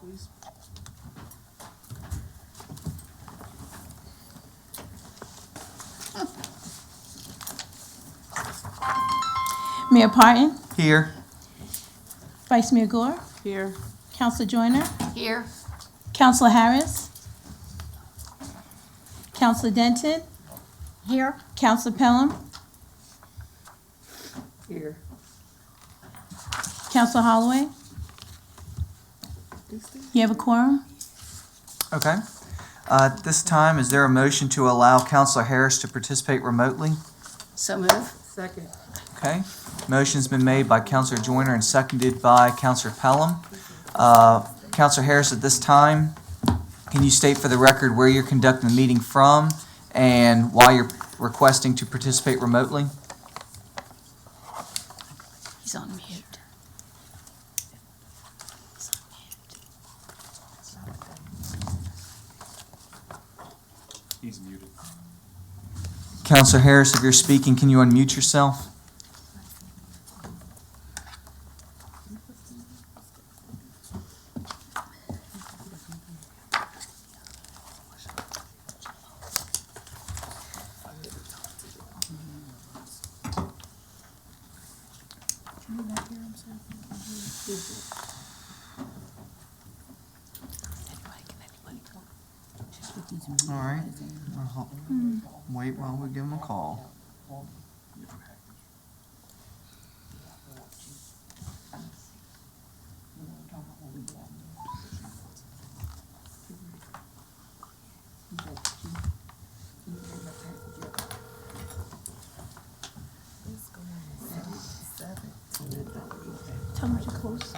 please. Mayor Parton, Here. Vice Mayor Gore, Here. Councilor Joyner, Here. Councilor Harris, Councilor Denton, Here. Councilor Pelham, Here. Councilor Holloway. You have a quorum? Okay. At this time, is there a motion to allow Councilor Harris to participate remotely? So move. Second. Okay. Motion's been made by Councilor Joyner and seconded by Councilor Pelham. Councilor Harris, at this time, can you state for the record where you're conducting the meeting from and why you're requesting to participate remotely? He's on mute. He's muted. Councilor Harris, if you're speaking, can you unmute yourself? All right. Wait while we give him a call. Tell him to close.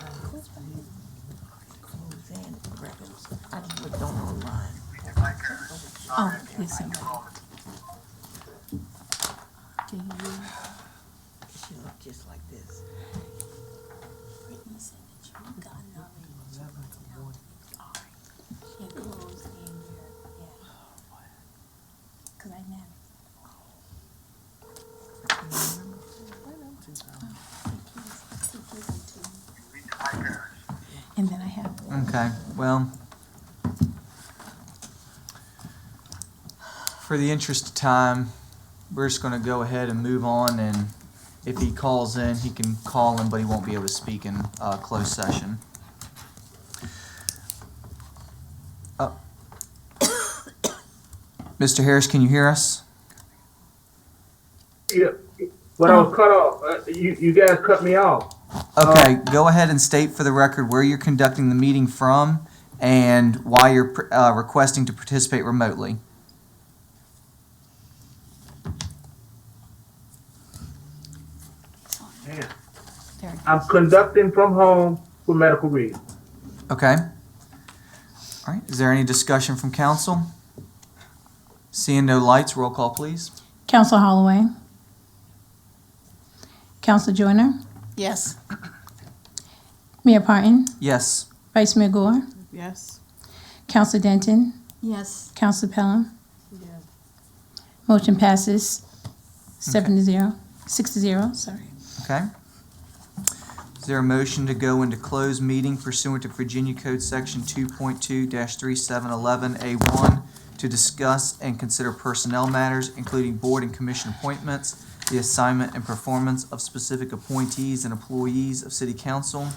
I just looked on online. Oh, there's somebody. Can you read? She looked just like this. Brittany said that you got already. Yeah, close and yeah. Cause I never. And then I have. Okay, well, for the interest of time, we're just gonna go ahead and move on, and if he calls in, he can call in, but he won't be able to speak in closed session. Mr. Harris, can you hear us? Yeah, but I was cut off. You guys cut me off. Okay, go ahead and state for the record where you're conducting the meeting from and why you're requesting to participate remotely. Man, There. I'm conducting from home for medical reasons. Okay. All right, is there any discussion from council? Seeing no lights, roll call, please. Councilor Holloway. Councilor Joyner. Yes. Mayor Parton. Yes. Vice Mayor Gore. Yes. Councilor Denton. Yes. Councilor Pelham. Yes. Motion passes 7-0, 6-0, sorry. Okay. Is there a motion to go into closed meeting pursuant to Virginia Code Section 2.2-3711A1 to discuss and consider personnel matters, including board and commission appointments, the assignment and performance of specific appointees and employees of City Council,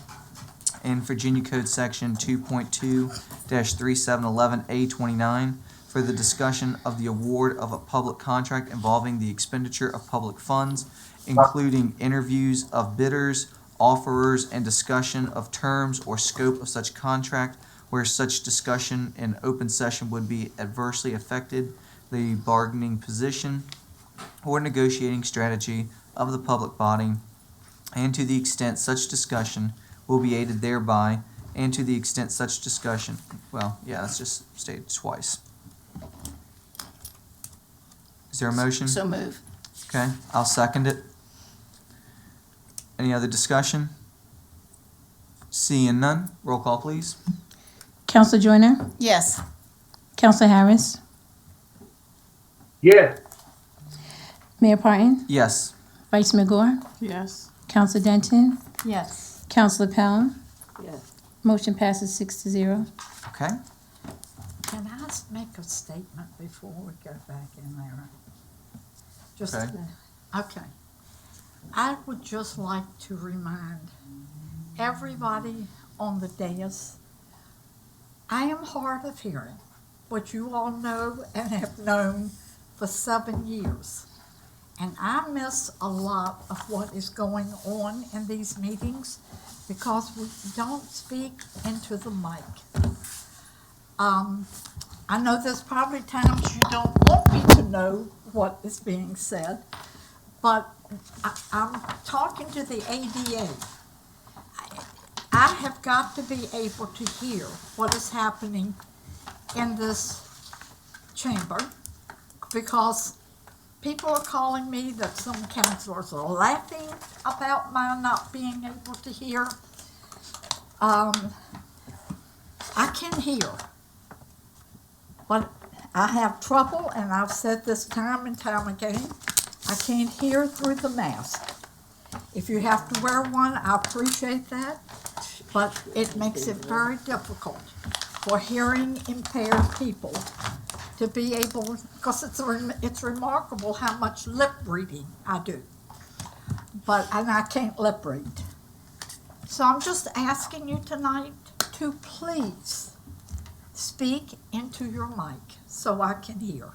and Virginia Code Section 2.2-3711A29 for the discussion of the award of a public contract involving the expenditure of public funds, including interviews of bidders, offerers, and discussion of terms or scope of such contract, where such discussion in open session would be adversely affected the bargaining position or negotiating strategy of the public body, and to the extent such discussion will be aided thereby, and to the extent such discussion, well, yeah, that's just stated twice. Is there a motion? So move. Okay, I'll second it. Any other discussion? Seeing none, roll call, please. Councilor Joyner. Yes. Councilor Harris. Yes, Mayor Parton. Yes. Vice Mayor Gore. Yes. Councilor Denton. Yes. Councilor Pelham. Yes. Motion passes 6-0. Okay? Can I make a statement before we go back in there? Just, Okay. okay. I would just like to remind everybody on the dais, I am hard of hearing, what you all know and have known for 7 years. And I miss a lot of what is going on in these meetings because we don't speak into the mic. I know there's probably times you don't want me to know what is being said, but I'm talking to the ADA. I have got to be able to hear what is happening in this chamber because people are calling me that some counselors are laughing about my not being able to hear. I can hear, but I have trouble, and I've said this time and time again, I can't hear through the mask. If you have to wear one, I appreciate that, but it makes it very difficult for hearing impaired people to be able, because it's remarkable how much lip reading I do. And I can't lip read. So I'm just asking you tonight to please speak into your mic so I can hear.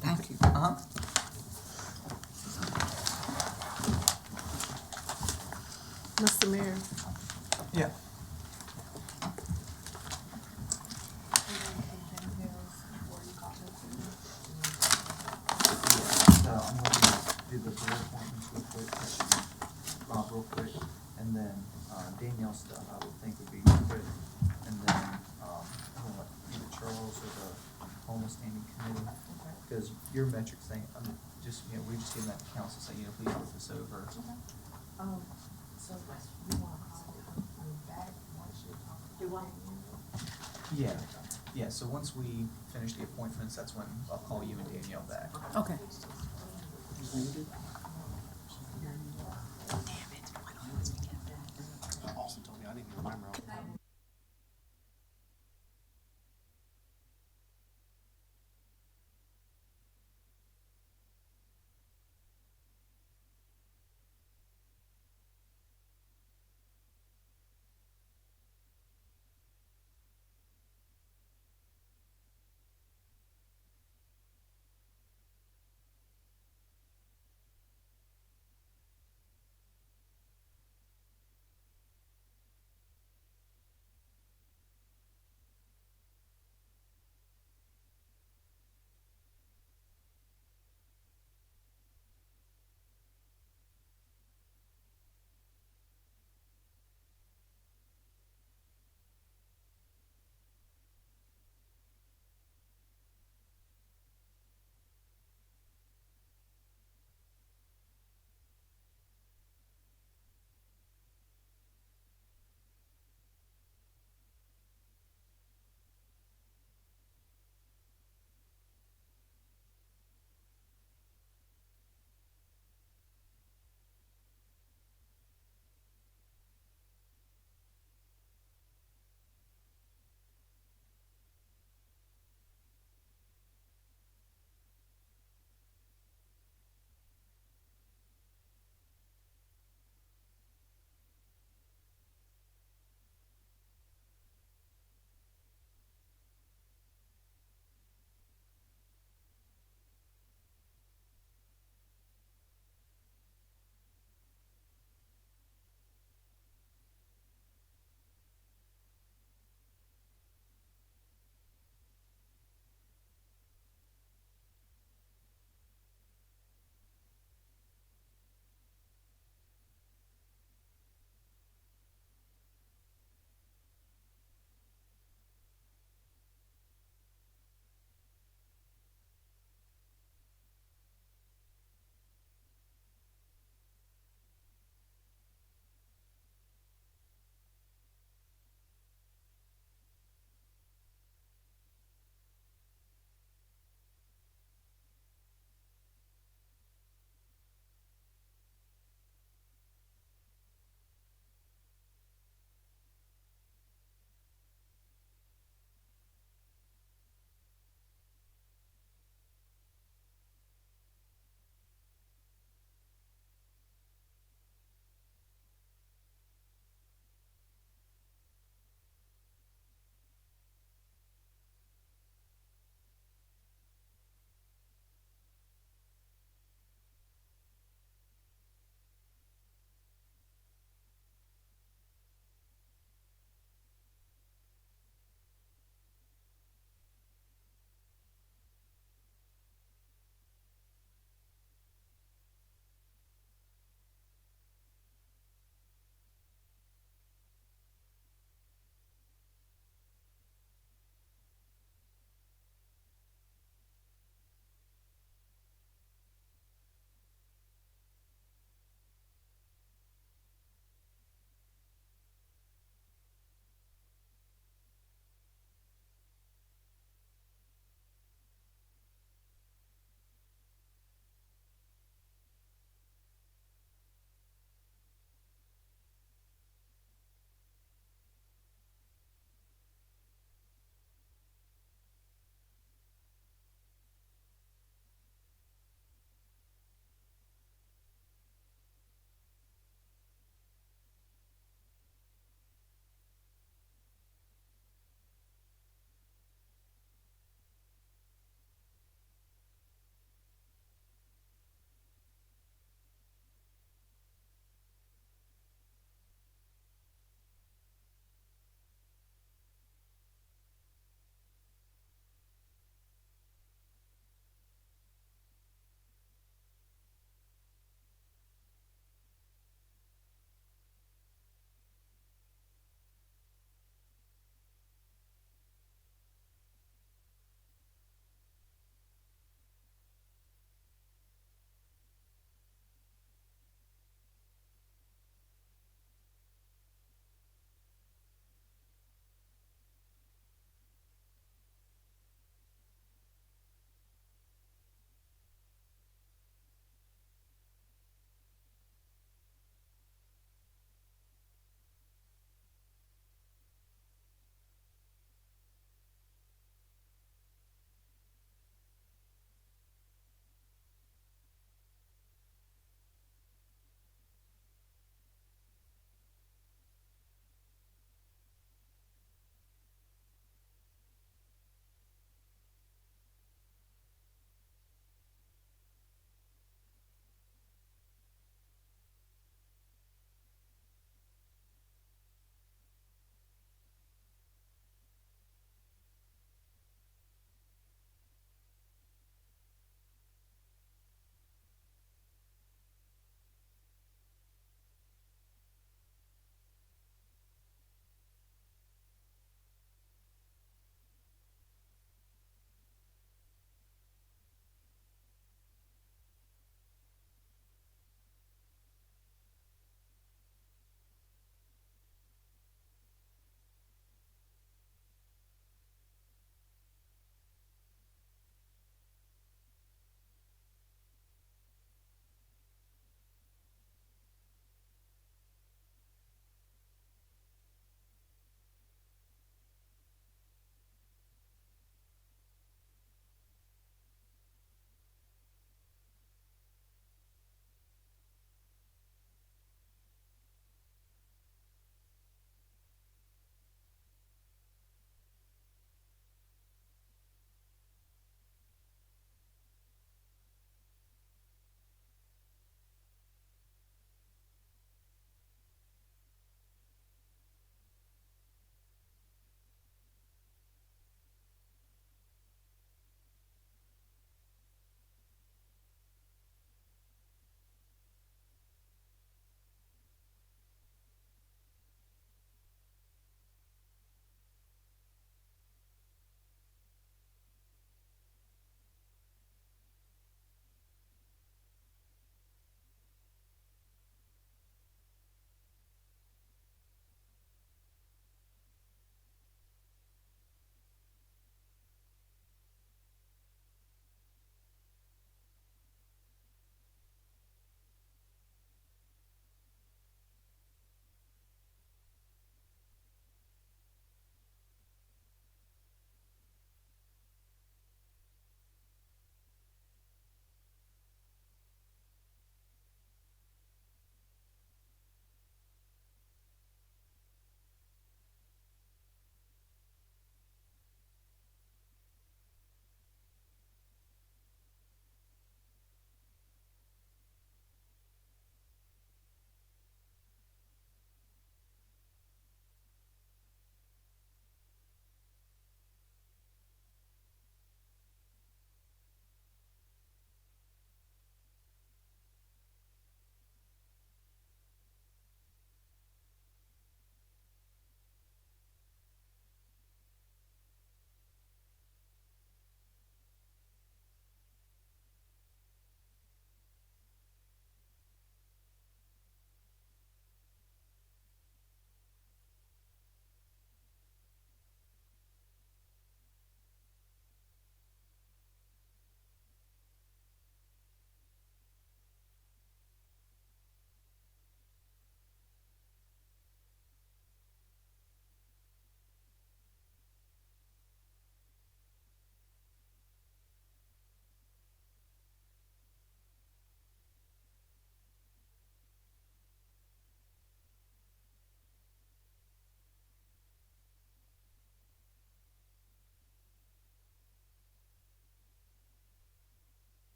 Thank you. Uh-huh. Mr. Mayor, Yeah. So I'm going to do the board appointments real quick, Rob real quick, and then Danielle's stuff I would think would be quick, and then I'm gonna let either Charles or the homeless standing committee, because your metric thing, just, we just give that to council, say, please look this over. So you want to call it back once you talk? Do what? Yeah, so once we finish the appointments, that's when I'll call you and Danielle back. Okay. Austin told me I didn't even remember.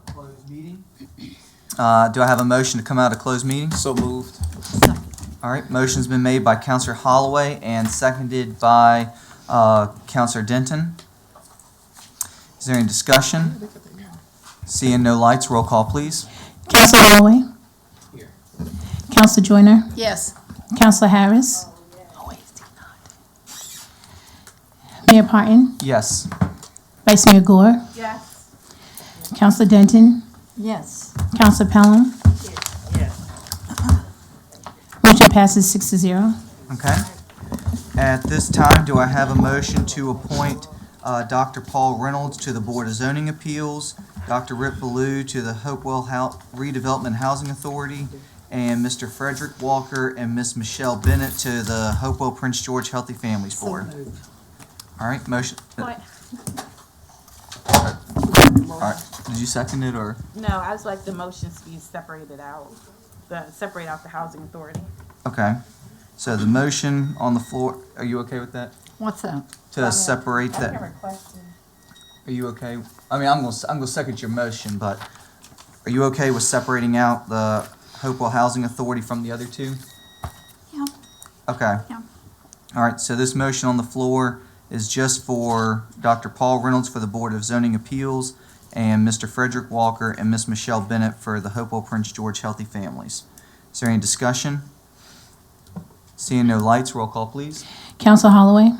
closed meeting. Do I have a motion to come out of closed meeting? So moved. All right, motion's been made by Counselor Holloway and seconded by Counselor Denton. Is there any discussion? Seeing no lights, roll call, please. Counselor Holloway? Here. Counselor Joyner? Yes. Counselor Harris? Mayor Parton? Yes. Vice Mayor Gore? Yes. Counselor Denton? Yes. Counselor Pelham? Motion passes 6-0. Okay. At this time, do I have a motion to appoint Dr. Paul Reynolds to the Board of Zoning Appeals, Dr. Rip Ballou to the Hopewell Redevelopment Housing Authority, and Mr. Frederick Walker and Miss Michelle Bennett to the Hopewell Prince George Healthy Families Board? All right, motion. What? All right, did you second it, or? No, I just like the motions to be separated out, separate out the housing authority. Okay, so the motion on the floor, are you okay with that? What's that? To separate I have that, a question. are you okay? I mean, I'm gonna second your motion, but are you okay with separating out the Hopewell Housing Authority from the other two? Yeah. Okay. Yeah. All right, so this motion on the floor is just for Dr. Paul Reynolds for the Board of Zoning Appeals and Mr. Frederick Walker and Miss Michelle Bennett for the Hopewell Prince George Healthy Families. Is there any discussion? Seeing no lights, roll call, please. Counselor Holloway?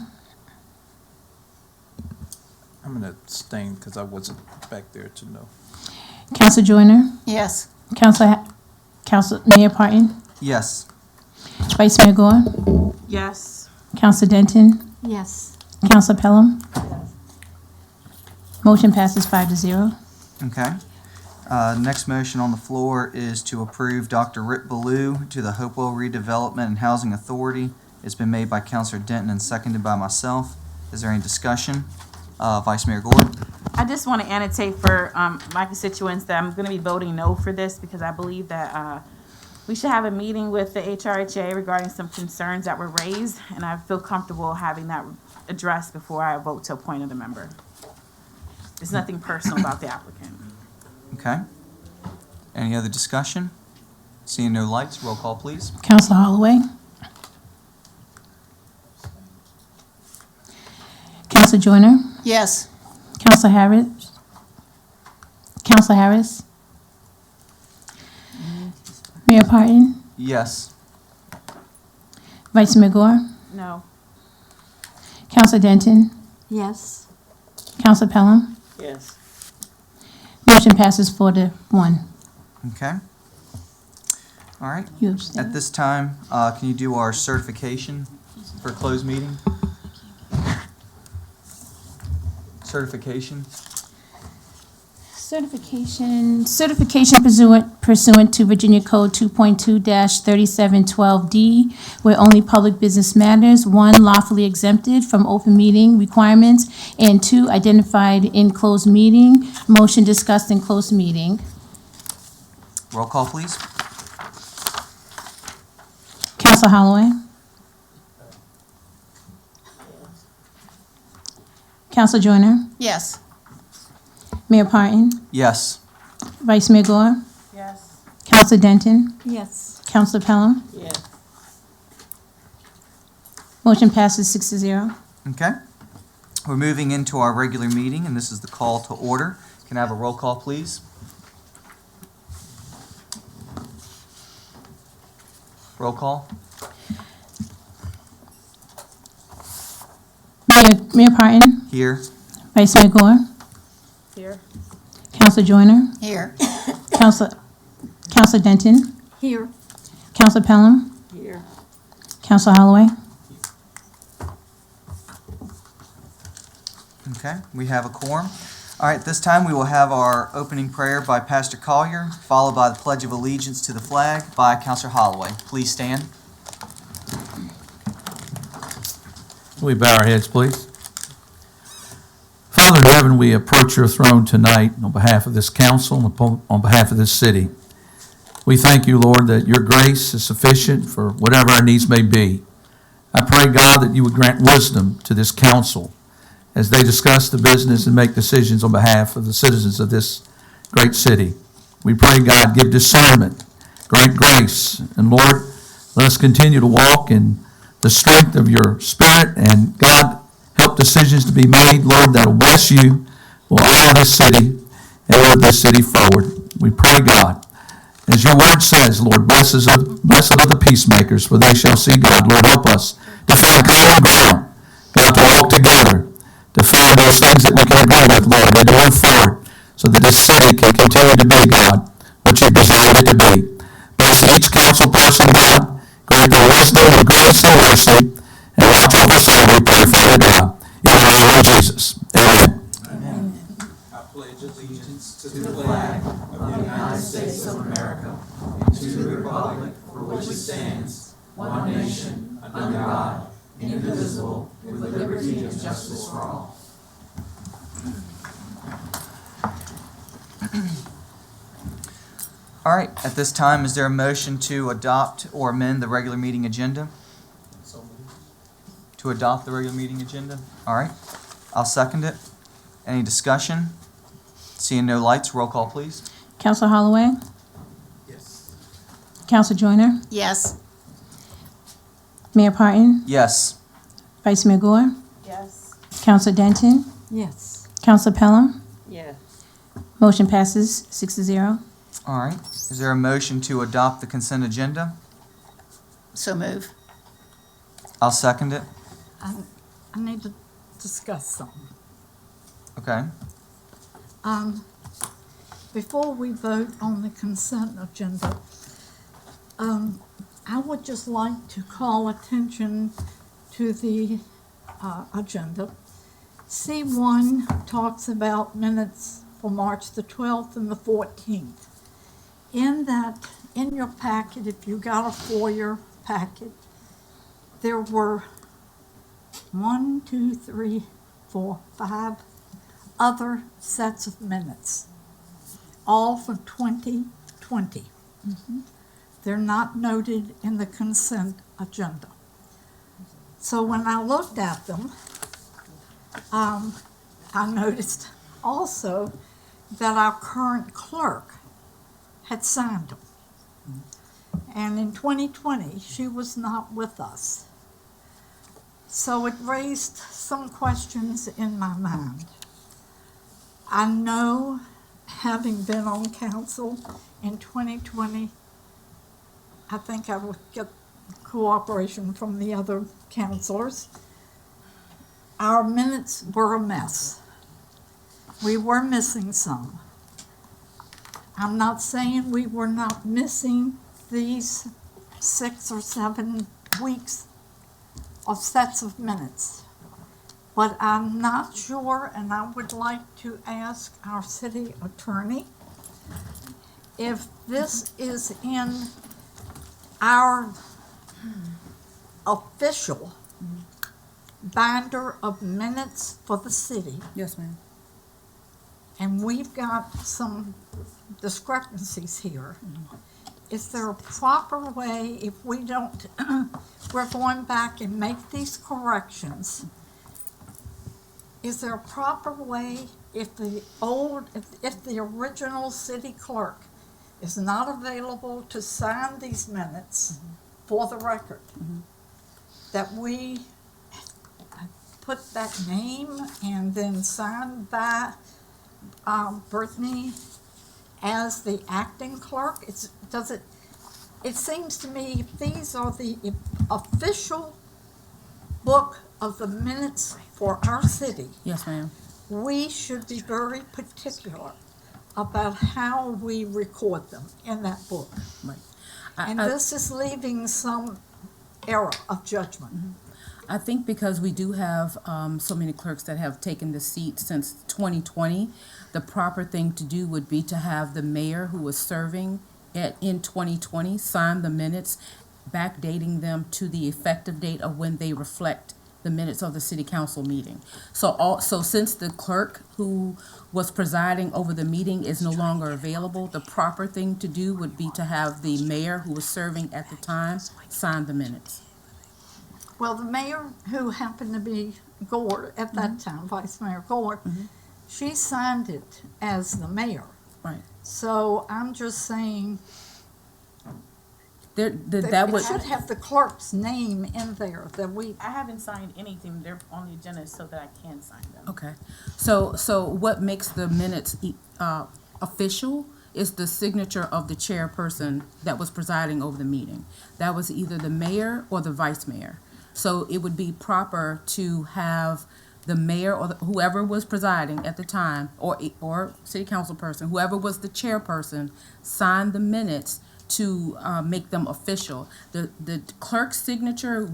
I'm gonna abstain because I wasn't back there to know. Counselor Joyner? Yes. Counselor Mayor Parton? Yes. Vice Mayor Gore? Yes. Counselor Denton? Yes. Counselor Pelham? Motion passes 5-0. Okay. Next motion on the floor is to approve Dr. Rip Ballou to the Hopewell Redevelopment and Housing Authority. It's been made by Counselor Denton and seconded by myself. Is there any discussion? Vice Mayor Gore? I just want to annotate for my constituents that I'm going to be voting no for this because I believe that we should have a meeting with the HRHA regarding some concerns that were raised, and I feel comfortable having that addressed before I vote to appoint another member. There's nothing personal about the applicant. Okay. Any other discussion? Seeing no lights, roll call, please. Counselor Holloway? Counselor Joyner? Yes. Counselor Harris? Counselor Harris? Mayor Parton? Yes. Vice Mayor Gore? No. Counselor Denton? Yes. Counselor Pelham? Yes. Motion passes 4-1. Okay. All right. You abstain. At this time, can you do our certification for closed meeting? Certification. Certification pursuant to Virginia Code 2.2-3712D, where only public business matters, 1, lawfully exempted from open meeting requirements, and 2, identified in closed meeting, motion discussed in closed meeting. Roll call, please. Counselor Holloway? Counselor Joyner? Yes. Mayor Parton? Yes. Vice Mayor Gore? Yes. Counselor Denton? Yes. Counselor Pelham? Yes. Motion passes 6-0. Okay. We're moving into our regular meeting, and this is the call to order. Can I have a roll call, please? Roll call. Mayor Parton? Here. Vice Mayor Gore? Here. Counselor Joyner? Here. Counselor Denton? Here. Counselor Pelham? Here. Counselor Holloway? Okay, we have a quorum. All right, this time we will have our opening prayer by Pastor Collier, followed by the Pledge of Allegiance to the flag by Counselor Holloway. Please stand. We bow our heads, please. Father in heaven, we approach your throne tonight on behalf of this council and on behalf of this city. We thank you, Lord, that your grace is sufficient for whatever our needs may be. I pray, God, that you would grant wisdom to this council as they discuss the business and make decisions on behalf of the citizens of this great city. We pray, God, give discernment, grant grace, and Lord, let us continue to walk in the strength of your Spirit, and God, help decisions to be made, Lord, that will bless you, will honor this city, and move this city forward. We pray, God, as your word says, Lord, blessed are the peacemakers, for they shall see God. Lord, help us to find common ground, God, to walk together, to find those things that we can agree with, Lord, and to move forward so that this city can continue to be, God, what you designed it to be. Bless each council person, God. Grant them wisdom and grace and mercy, and watch over us all, we pray, Father God. In the name of Jesus. Amen. I pledge allegiance to To the flag of the United States of America, and to the republic for which it stands, one nation, under God, indivisible, with liberty and justice for all. All right, at this time, is there a motion to adopt or amend the regular meeting agenda? To adopt the regular meeting agenda? All right, I'll second it. Any discussion? Seeing no lights, roll call, please. Counselor Holloway? yes. Counselor Joyner? Yes. Mayor Parton? Yes. Vice Mayor Gore? Yes. Counselor Denton? Yes. Counselor Pelham? Yes. Motion passes 6-0. All right, is there a motion to adopt the consent agenda? So move. I'll second it. I need to discuss something. Okay. Before we vote on the consent agenda, I would just like to call attention to the agenda. C1 talks about minutes for March the 12th and the 14th. In your packet, if you got a FOIA packet, there were 1, 2, 3, 4, 5 other sets of minutes, all from 2020. They're not noted in the consent agenda. So when I looked at them, I noticed also that our current clerk had signed them. And in 2020, she was not with us. So it raised some questions in my mind. I know, having been on council in 2020, I think I would get cooperation from the other councilors. Our minutes were a mess. We were missing some. I'm not saying we were not missing these 6 or 7 weeks of sets of minutes. But I'm not sure, and I would like to ask our city attorney if this is in our official binder of minutes for the city. Yes, ma'am. And we've got some discrepancies here. Is there a proper way, if we don't, we're going back and make these corrections, is there a proper way if the original city clerk is not available to sign these minutes for the record, that we put that name and then signed by Brittany as the acting clerk? It seems to me if these are the official book of the minutes for our city, Yes, ma'am. we should be very particular about how we record them in that book. Right. And this is leaving some error of judgment. I think because we do have so many clerks that have taken the seat since 2020, the proper thing to do would be to have the mayor who was serving in 2020 sign the minutes, backdating them to the effective date of when they reflect the minutes of the city council meeting. So since the clerk who was presiding over the meeting is no longer available, the proper thing to do would be to have the mayor who was serving at the time sign the minutes. Well, the mayor, who happened to be Gore at that time, Vice Mayor Gore, she signed it as the mayor. Right. So I'm just saying There, that that we would, should have the clerk's name in there, that we, I haven't signed anything. They're on the agenda so that I can sign them. okay. So what makes the minutes, official is the signature of the chairperson that was presiding over the meeting. That was either the mayor or the vice mayor. So it would be proper to have the mayor or whoever was presiding at the time, or city council person, whoever was the chairperson, sign the minutes to make them official. The clerk's signature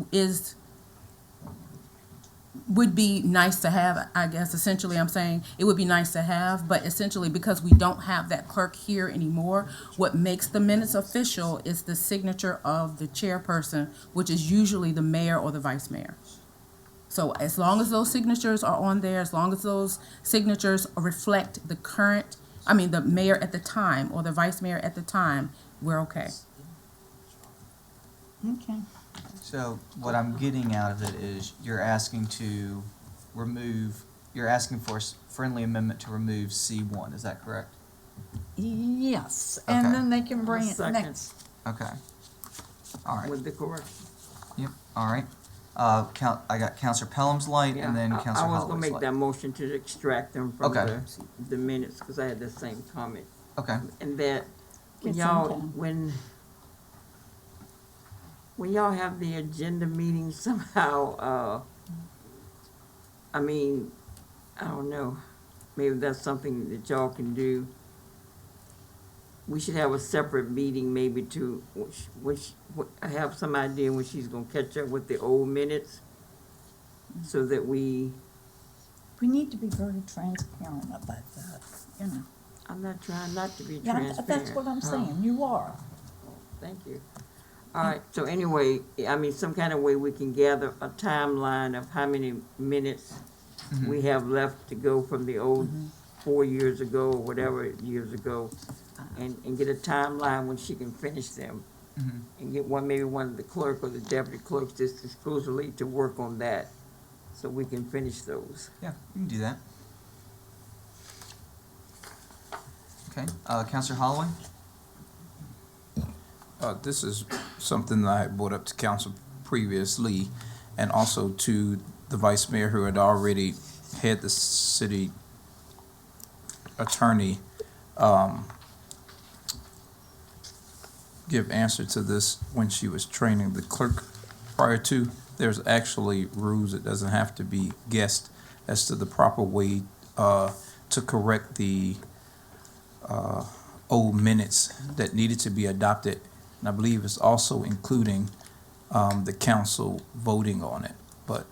would be nice to have, I guess. Essentially, I'm saying it would be nice to have, but essentially because we don't have that clerk here anymore, what makes the minutes official is the signature of the chairperson, which is usually the mayor or the vice mayor. So as long as those signatures are on there, as long as those signatures reflect the mayor at the time or the vice mayor at the time, we're okay. okay. So what I'm getting out of it is you're asking for a friendly amendment to remove C1, is that correct? Yes, Okay. and then they can bring it Second. next. Okay. All right. With the correction. Yep, all right. I got Counselor Pelham's light and then Counselor I was gonna Holloway's make light. that motion to extract them from Okay. the minutes, cause I had the same comment. Okay, And that, when It's y'all, okay. when y'all have the agenda meeting somehow, I don't know, maybe that's something that y'all can do. We should have a separate meeting maybe to, I have some idea when she's gonna catch up with the old minutes, so that we, We need to be very transparent about that, you know. I'm not trying not to be Yeah, transparent. that's what I'm saying, you are. Thank you. All right, so anyway, some kind of way we can gather a timeline of how many minutes we have left to go from the old 4 years ago or whatever years ago, and get a timeline when she can finish them. And get maybe one of the clerk or the deputy clerks just exclusively to work on that, so we can finish those. yeah, you can do that. Okay, Counselor Holloway? This is something that I had brought up to council previously, and also to the vice mayor who had already had the city attorney give answer to this when she was training the clerk prior to. There's actually rules, it doesn't have to be guessed, as to the proper way to correct the old minutes that needed to be adopted. And I believe it's also including the council voting on it. But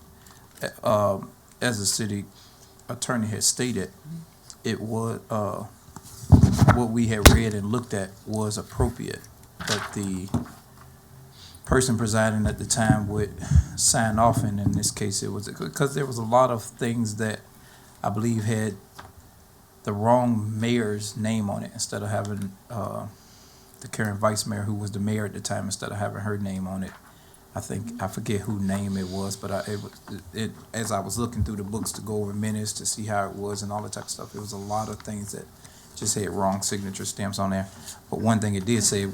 as the city attorney has stated, it was, what we had read and looked at was appropriate. But the person presiding at the time would sign off, and in this case it was, because there was a lot of things that I believe had the wrong mayor's name on it, instead of having the current vice mayor, who was the mayor at the time, instead of having her name on it. I forget whose name it was, but as I was looking through the books to go over minutes to see how it was and all that type of stuff, there was a lot of things that just had wrong signature stamps on there. But one thing it did say,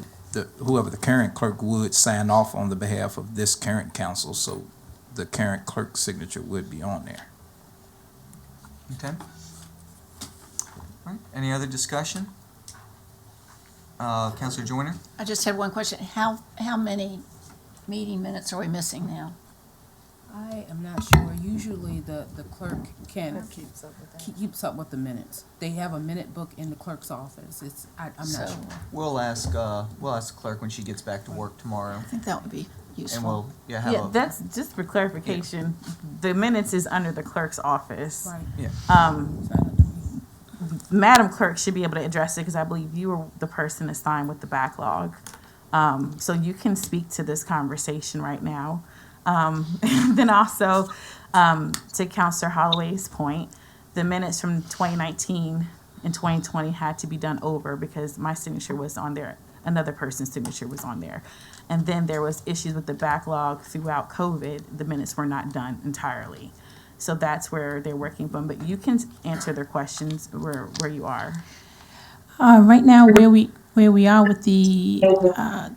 whoever the current clerk would sign off on the behalf of this current council, so the current clerk's signature would be on there. Okay. All right, any other discussion? Counselor Joyner? I just had one question. How many meeting minutes are we missing now? I am not sure. Usually the clerk keeps up with the minutes. They have a minute book in the clerk's office. I'm not So, sure. We'll ask the clerk when she gets back to work tomorrow, I think that would be and useful. we'll, have Yeah, a, that's just for clarification. The minutes is under the clerk's office. Right. Um, Madam Clerk should be able to address it because I believe you were the person assigned with the backlog. So you can speak to this conversation right now. Then also, to Counselor Holloway's point, the minutes from 2019 and 2020 had to be done over because my signature was on there, another person's signature was on there. And then there was issues with the backlog throughout COVID. The minutes were not done entirely. So that's where they're working from, but you can answer their questions where you are. Right now, where we are with the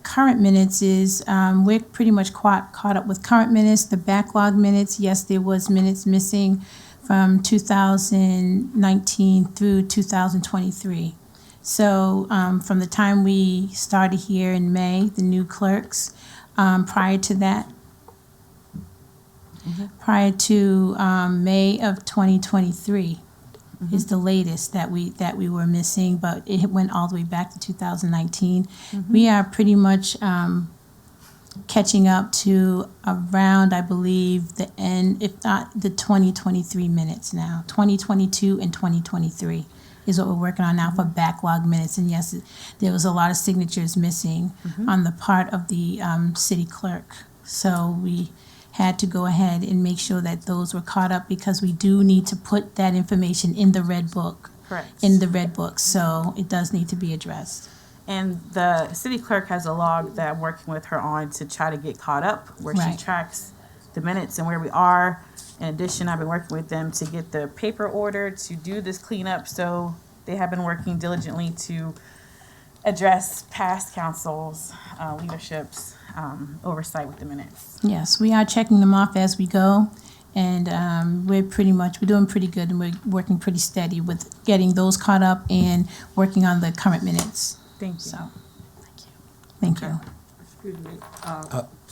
current minutes is we're pretty much caught up with current minutes, the backlog minutes. Yes, there was minutes missing from 2019 through 2023. So from the time we started here in May, the new clerks, prior to that, prior to May of 2023 is the latest that we were missing, but it went all the way back to 2019. We are pretty much catching up to around, I believe, the end, if not the 2023 minutes now. 2022 and 2023 is what we're working on now for backlog minutes. And yes, there was a lot of signatures missing on the part of the city clerk. So we had to go ahead and make sure that those were caught up because we do need to put that information in the red book. Correct. In the red book, so it does need to be addressed. And the city clerk has a log that I'm working with her on to try to get caught up, where Right. she tracks the minutes and where we are. In addition, I've been working with them to get the paper order to do this cleanup, so they have been working diligently to address past councils, leadership's oversight with the minutes. Yes, we are checking them off as we go, and we're doing pretty good, and we're working pretty steady with getting those caught up and working on the current minutes. Thank you. So, thank you. Excuse me.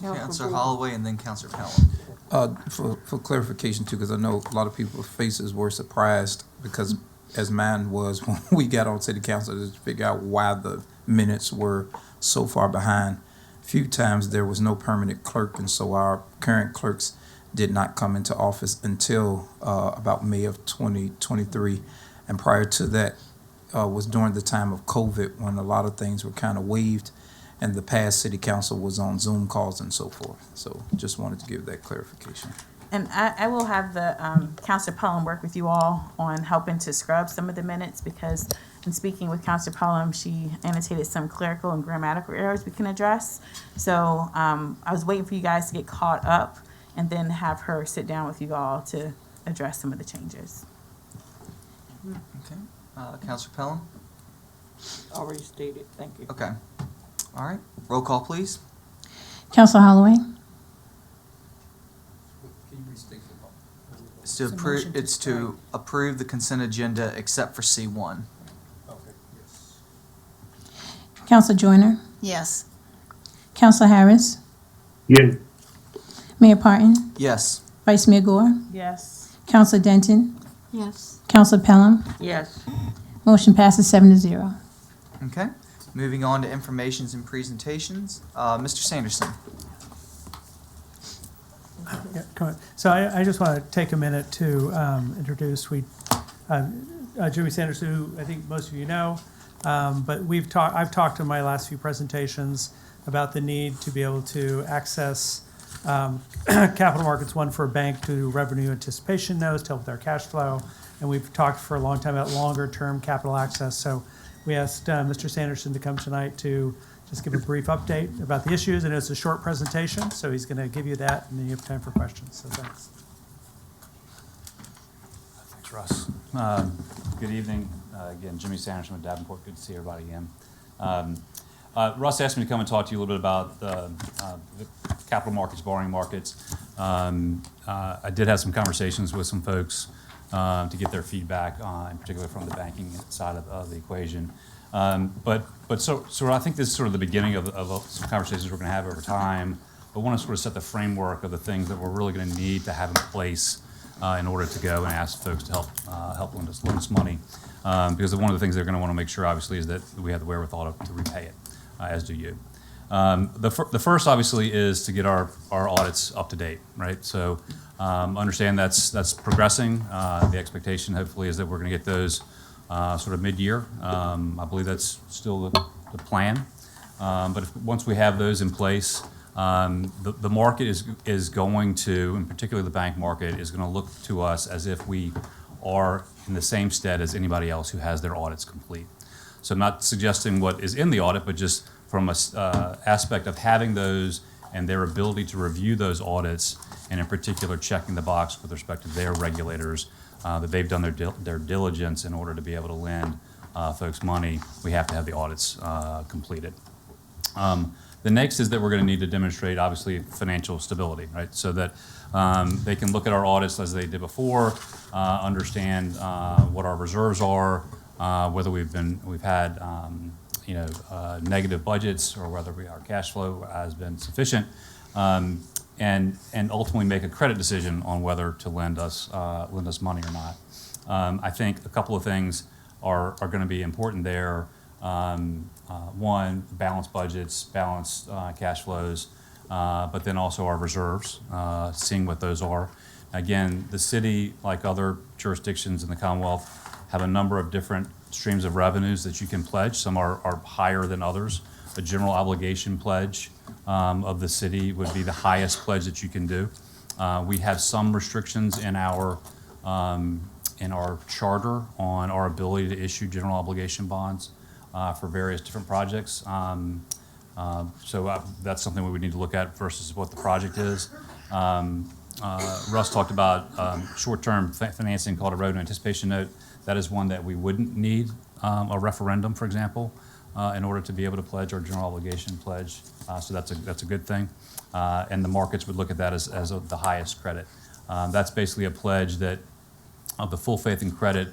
Counselor Holloway and then Counselor Pelham. For clarification too, because I know a lot of people's faces were surprised because as mine was when we got on city council to figure out why the minutes were so far behind. A few times there was no permanent clerk, and so our current clerks did not come into office until about May of 2023. And prior to that was during the time of COVID when a lot of things were kind of waived and the past city council was on Zoom calls and so forth. So just wanted to give that clarification. And I will have the Counselor Pelham work with you all on helping to scrub some of the minutes, because in speaking with Counselor Pelham, she annotated some clerical and grammatical errors we can address. So I was waiting for you guys to get caught up and then have her sit down with you all to address some of the changes. Okay. Counselor Pelham? Already stated, thank you. Okay. All right. Roll call, please. Counselor Holloway? It's to approve the consent agenda except for C1. Counselor Joyner? Yes. Counselor Harris? Yes. Mayor Parton? Yes. Vice Mayor Gore? Yes. Counselor Denton? Yes. Counselor Pelham? Yes. Motion passes 7-0. Okay. Moving on to informations and presentations. Mr. Sanderson. Yeah, come on. So I just want to take a minute to introduce Jimmy Sanderson, who I think most of you know, but I've talked in my last few presentations about the need to be able to access capital markets, one for a bank to do revenue anticipation notes to help with their cash flow, and we've talked for a long time about longer-term capital access. So we asked Mr. Sanderson to come tonight to just give a brief update about the issues, and it's a short presentation, so he's going to give you that, and then you have time for questions. So thanks. Thanks, Russ. Good evening. Again, Jimmy Sanderson with Davenport. Good to see everybody again. Russ asked me to come and talk to you a little bit about the capital markets, borrowing markets. I did have some conversations with some folks to get their feedback, in particular from the banking side of the equation. But so I think this is sort of the beginning of some conversations we're going to have over time. But I want to sort of set the framework of the things that we're really going to need to have in place in order to go and ask folks to help lend us money. Because one of the things they're going to want to make sure, obviously, is that we have the wherewithal to repay it, as do you. The first, obviously, is to get our audits up to date, right? So understand that's progressing. The expectation, hopefully, is that we're going to get those sort of mid-year. I believe that's still the plan. But once we have those in place, the market is going to, and particularly the bank market, is going to look to us as if we are in the same stead as anybody else who has their audits complete. So I'm not suggesting what is in the audit, but just from an aspect of having those and their ability to review those audits, and in particular checking the box with respect to their regulators, that they've done their diligence in order to be able to lend folks money, we have to have the audits completed. The next is that we're going to need to demonstrate, obviously, financial stability, right? So that they can look at our audits as they did before, understand what our reserves are, whether we've had negative budgets, or whether our cash flow has been sufficient, and ultimately make a credit decision on whether to lend us money or not. I think a couple of things are going to be important there. One, balanced budgets, balanced cash flows, but then also our reserves, seeing what those are. Again, the city, like other jurisdictions in the Commonwealth, have a number of different streams of revenues that you can pledge. Some are higher than others. The general obligation pledge of the city would be the highest pledge that you can do. We have some restrictions in our charter on our ability to issue general obligation bonds for various different projects. So that's something we would need to look at versus what the project is. Russ talked about short-term financing called a revenue anticipation note. That is one that we wouldn't need a referendum, for example, in order to be able to pledge our general obligation pledge. So that's a good thing. And the markets would look at that as the highest credit. That's basically a pledge that of the full faith and credit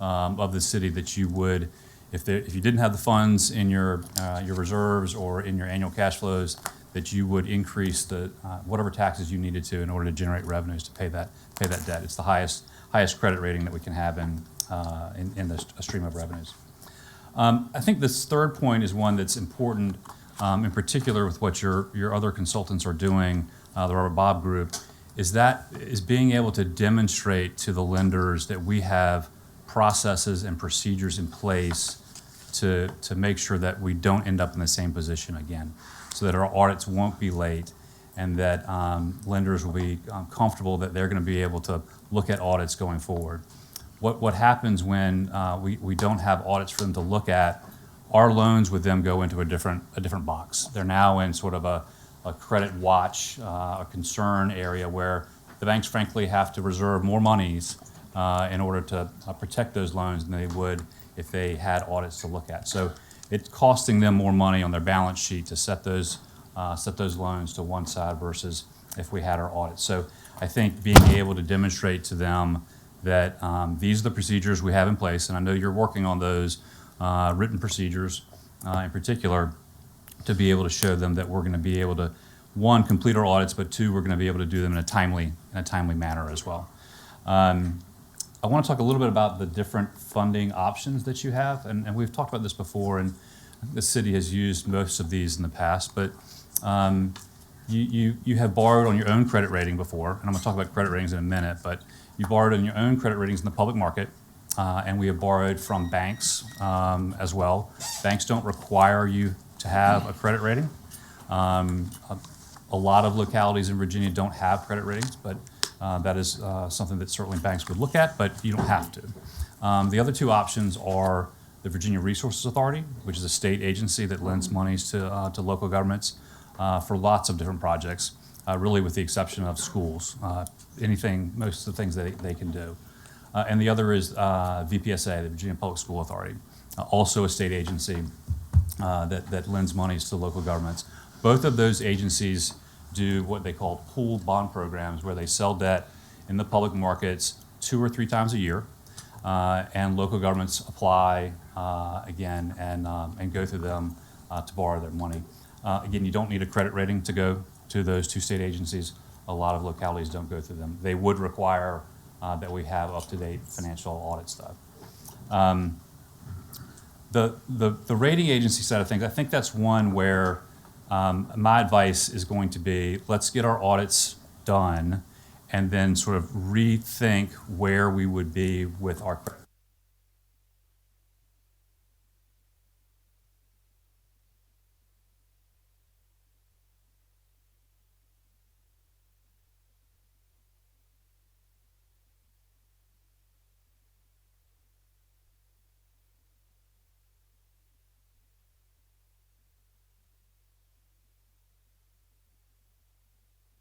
of the city that you would, if you didn't have the funds in your reserves or in your annual cash flows, that you would increase the whatever taxes you needed to in order to generate revenues to pay that debt. It's the highest credit rating that we can have in a stream of revenues. I think this third point is one that's important, in particular with what your other consultants are doing, the Robert Bob Group, is being able to demonstrate to the lenders that we have processes and procedures in place to make sure that we don't end up in the same position again, so that our audits won't be late, and that lenders will be comfortable that they're going to be able to look at audits going forward. What happens when we don't have audits for them to look at, our loans with them go into a different box. They're now in sort of a credit watch, a concern area where the banks frankly have to reserve more monies in order to protect those loans than they would if they had audits to look at. So it's costing them more money on their balance sheet to set those loans to one side versus if we had our audits. So I think being able to demonstrate to them that these are the procedures we have in place, and I know you're working on those written procedures in particular, to be able to show them that we're going to be able to, one, complete our audits, but two, we're going to be able to do them in a timely manner as well. I want to talk a little bit about the different funding options that you have, and we've talked about this before, and the city has used most of these in the past, but you have borrowed on your own credit rating before, and I'm going to talk about credit ratings in a minute, but you borrowed on your own credit ratings in the public market, and we have borrowed from banks as well. Banks don't require you to have a credit rating. A lot of localities in Virginia don't have credit ratings, but that is something that certainly banks would look at, but you don't have to. The other two options are the Virginia Resources Authority, which is a state agency that lends monies to local governments for lots of different projects, really with the exception of schools, most of the things that they can do. And the other is VPSA, the Virginia Public School Authority, also a state agency that lends monies to local governments. Both of those agencies do what they call pooled bond programs, where they sell debt in the public markets 2 or 3 times a year, and local governments apply again and go through them to borrow their money. Again, you don't need a credit rating to go to those 2 state agencies. A lot of localities don't go through them. They would require that we have up-to-date financial audit stuff. The rating agency side of things, I think that's one where my advice is going to be, let's get our audits done and then sort of rethink where we would be with our credit.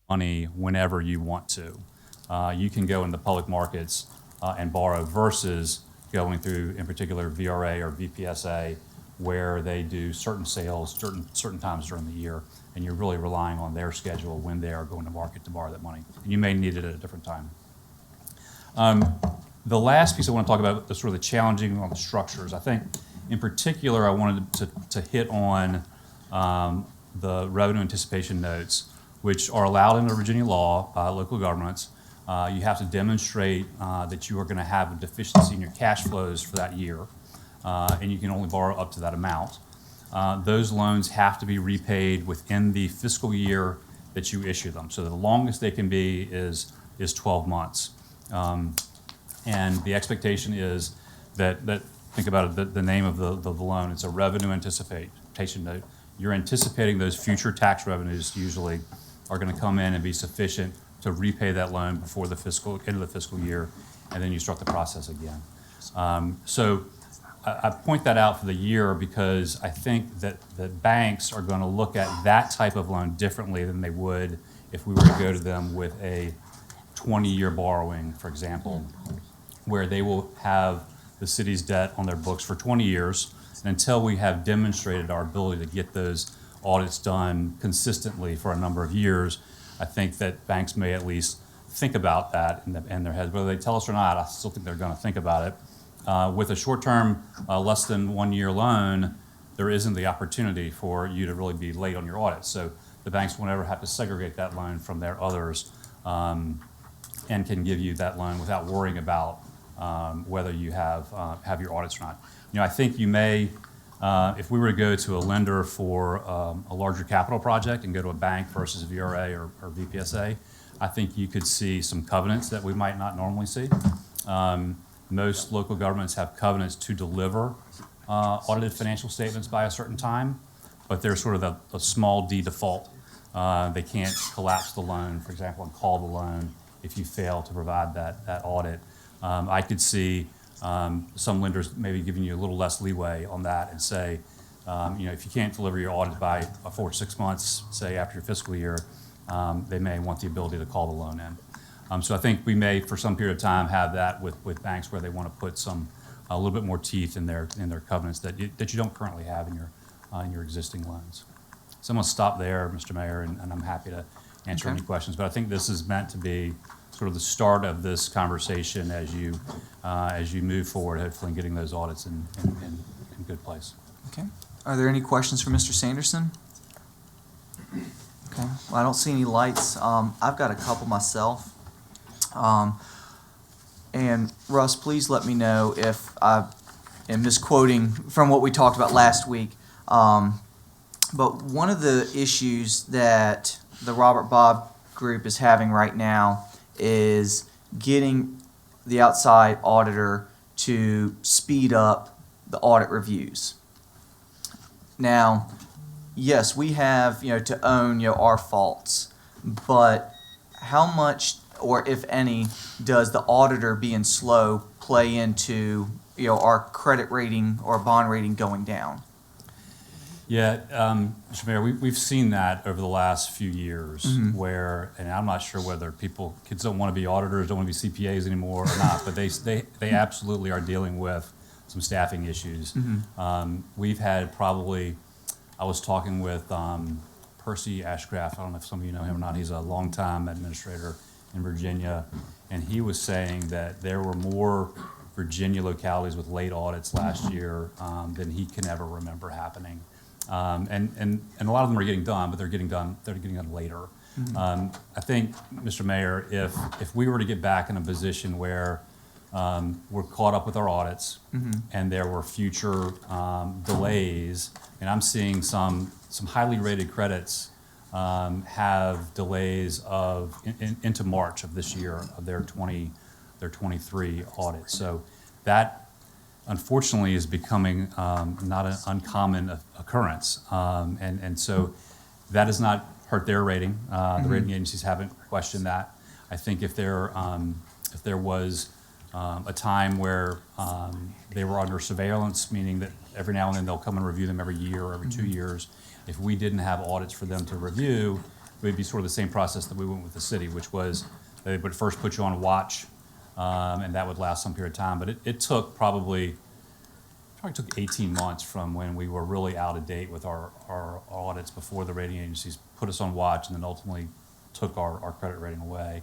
Money whenever you want to. You can go in the public markets and borrow versus going through, in particular, VRA or VPSA, where they do certain sales certain times during the year, and you're really relying on their schedule when they are going to market to borrow that money. And you may need it at a different time. The last piece I want to talk about is sort of the challenging on the structures. I think, in particular, I wanted to hit on the revenue anticipation notes, which are allowed under Virginia law by local governments. You have to demonstrate that you are going to have a deficiency in your cash flows for that year, and you can only borrow up to that amount. Those loans have to be repaid within the fiscal year that you issue them. So the longest they can be is 12 months. And the expectation is that think about it, the name of the loan, it's a revenue anticipation note. You're anticipating those future tax revenues usually are going to come in and be sufficient to repay that loan before the end of the fiscal year, and then you start the process again. So I point that out for the year because I think that the banks are going to look at that type of loan differently than they would if we were to go to them with a 20-year borrowing, for example, where they will have the city's debt on their books for 20 years. And until we have demonstrated our ability to get those audits done consistently for a number of years, I think that banks may at least think about that in their heads. Whether they tell us or not, I still think they're going to think about it. With a short-term, less than 1 year loan, there isn't the opportunity for you to really be late on your audit. So the banks won't ever have to segregate that loan from their others, and can give you that loan without worrying about whether you have your audits or not. I think you may, if we were to go to a lender for a larger capital project and go to a bank versus VRA or VPSA, I think you could see some covenants that we might not normally see. Most local governments have covenants to deliver audited financial statements by a certain time, but they're sort of a small D default. They can't collapse the loan, for example, and call the loan if you fail to provide that audit. I could see some lenders maybe giving you a little less leeway on that and say, if you can't deliver your audit by 4 to 6 months, say after your fiscal year, they may want the ability to call the loan in. So I think we may, for some period of time, have that with banks where they want to put a little bit more teeth in their covenants that you don't currently have in your existing loans. So I'm going to stop there, Mr. Mayor, and I'm happy to answer any questions. But I think this is meant to be sort of the start of this conversation as you move forward, hopefully in getting those audits in good place. Okay. Are there any questions for Mr. Sanderson? Okay. Well, I don't see any lights. I've got a couple myself. And Russ, please let me know if I am misquoting from what we talked about last week. But one of the issues that the Robert Bob group is having right now is getting the outside auditor to speed up the audit reviews. Now, yes, we have, to own, our faults, but how much, or if any, does the auditor being slow play into, our credit rating or bond rating going down? Yeah, Mr. Mayor, we've seen that over the last few years where, and I'm not sure whether kids don't want to be auditors, don't want to be CPAs anymore or not, but they absolutely are dealing with some staffing issues. We've had I was talking with Percy Ashcraft, I don't know if some of you know him or not, he's a longtime administrator in Virginia, and he was saying that there were more Virginia localities with late audits last year than he can ever remember happening. And a lot of them are getting done, but they're getting done later. I think, Mr. Mayor, if we were to get back in a position where we're caught up with our audits and there were future delays, and I'm seeing some highly rated credits have delays into March of this year of their 23 audits. So that, unfortunately, is becoming not an uncommon occurrence. And so that does not hurt their rating. The rating agencies haven't questioned that. I think if there was a time where they were under surveillance, meaning that every now and then they'll come and review them every year or every 2 years, if we didn't have audits for them to review, it would be sort of the same process that we went with the city, which was they would first put you on watch and that would last some period of time. But it took probably took 18 months from when we were really out of date with our audits before the rating agencies put us on watch and then ultimately took our credit rating away.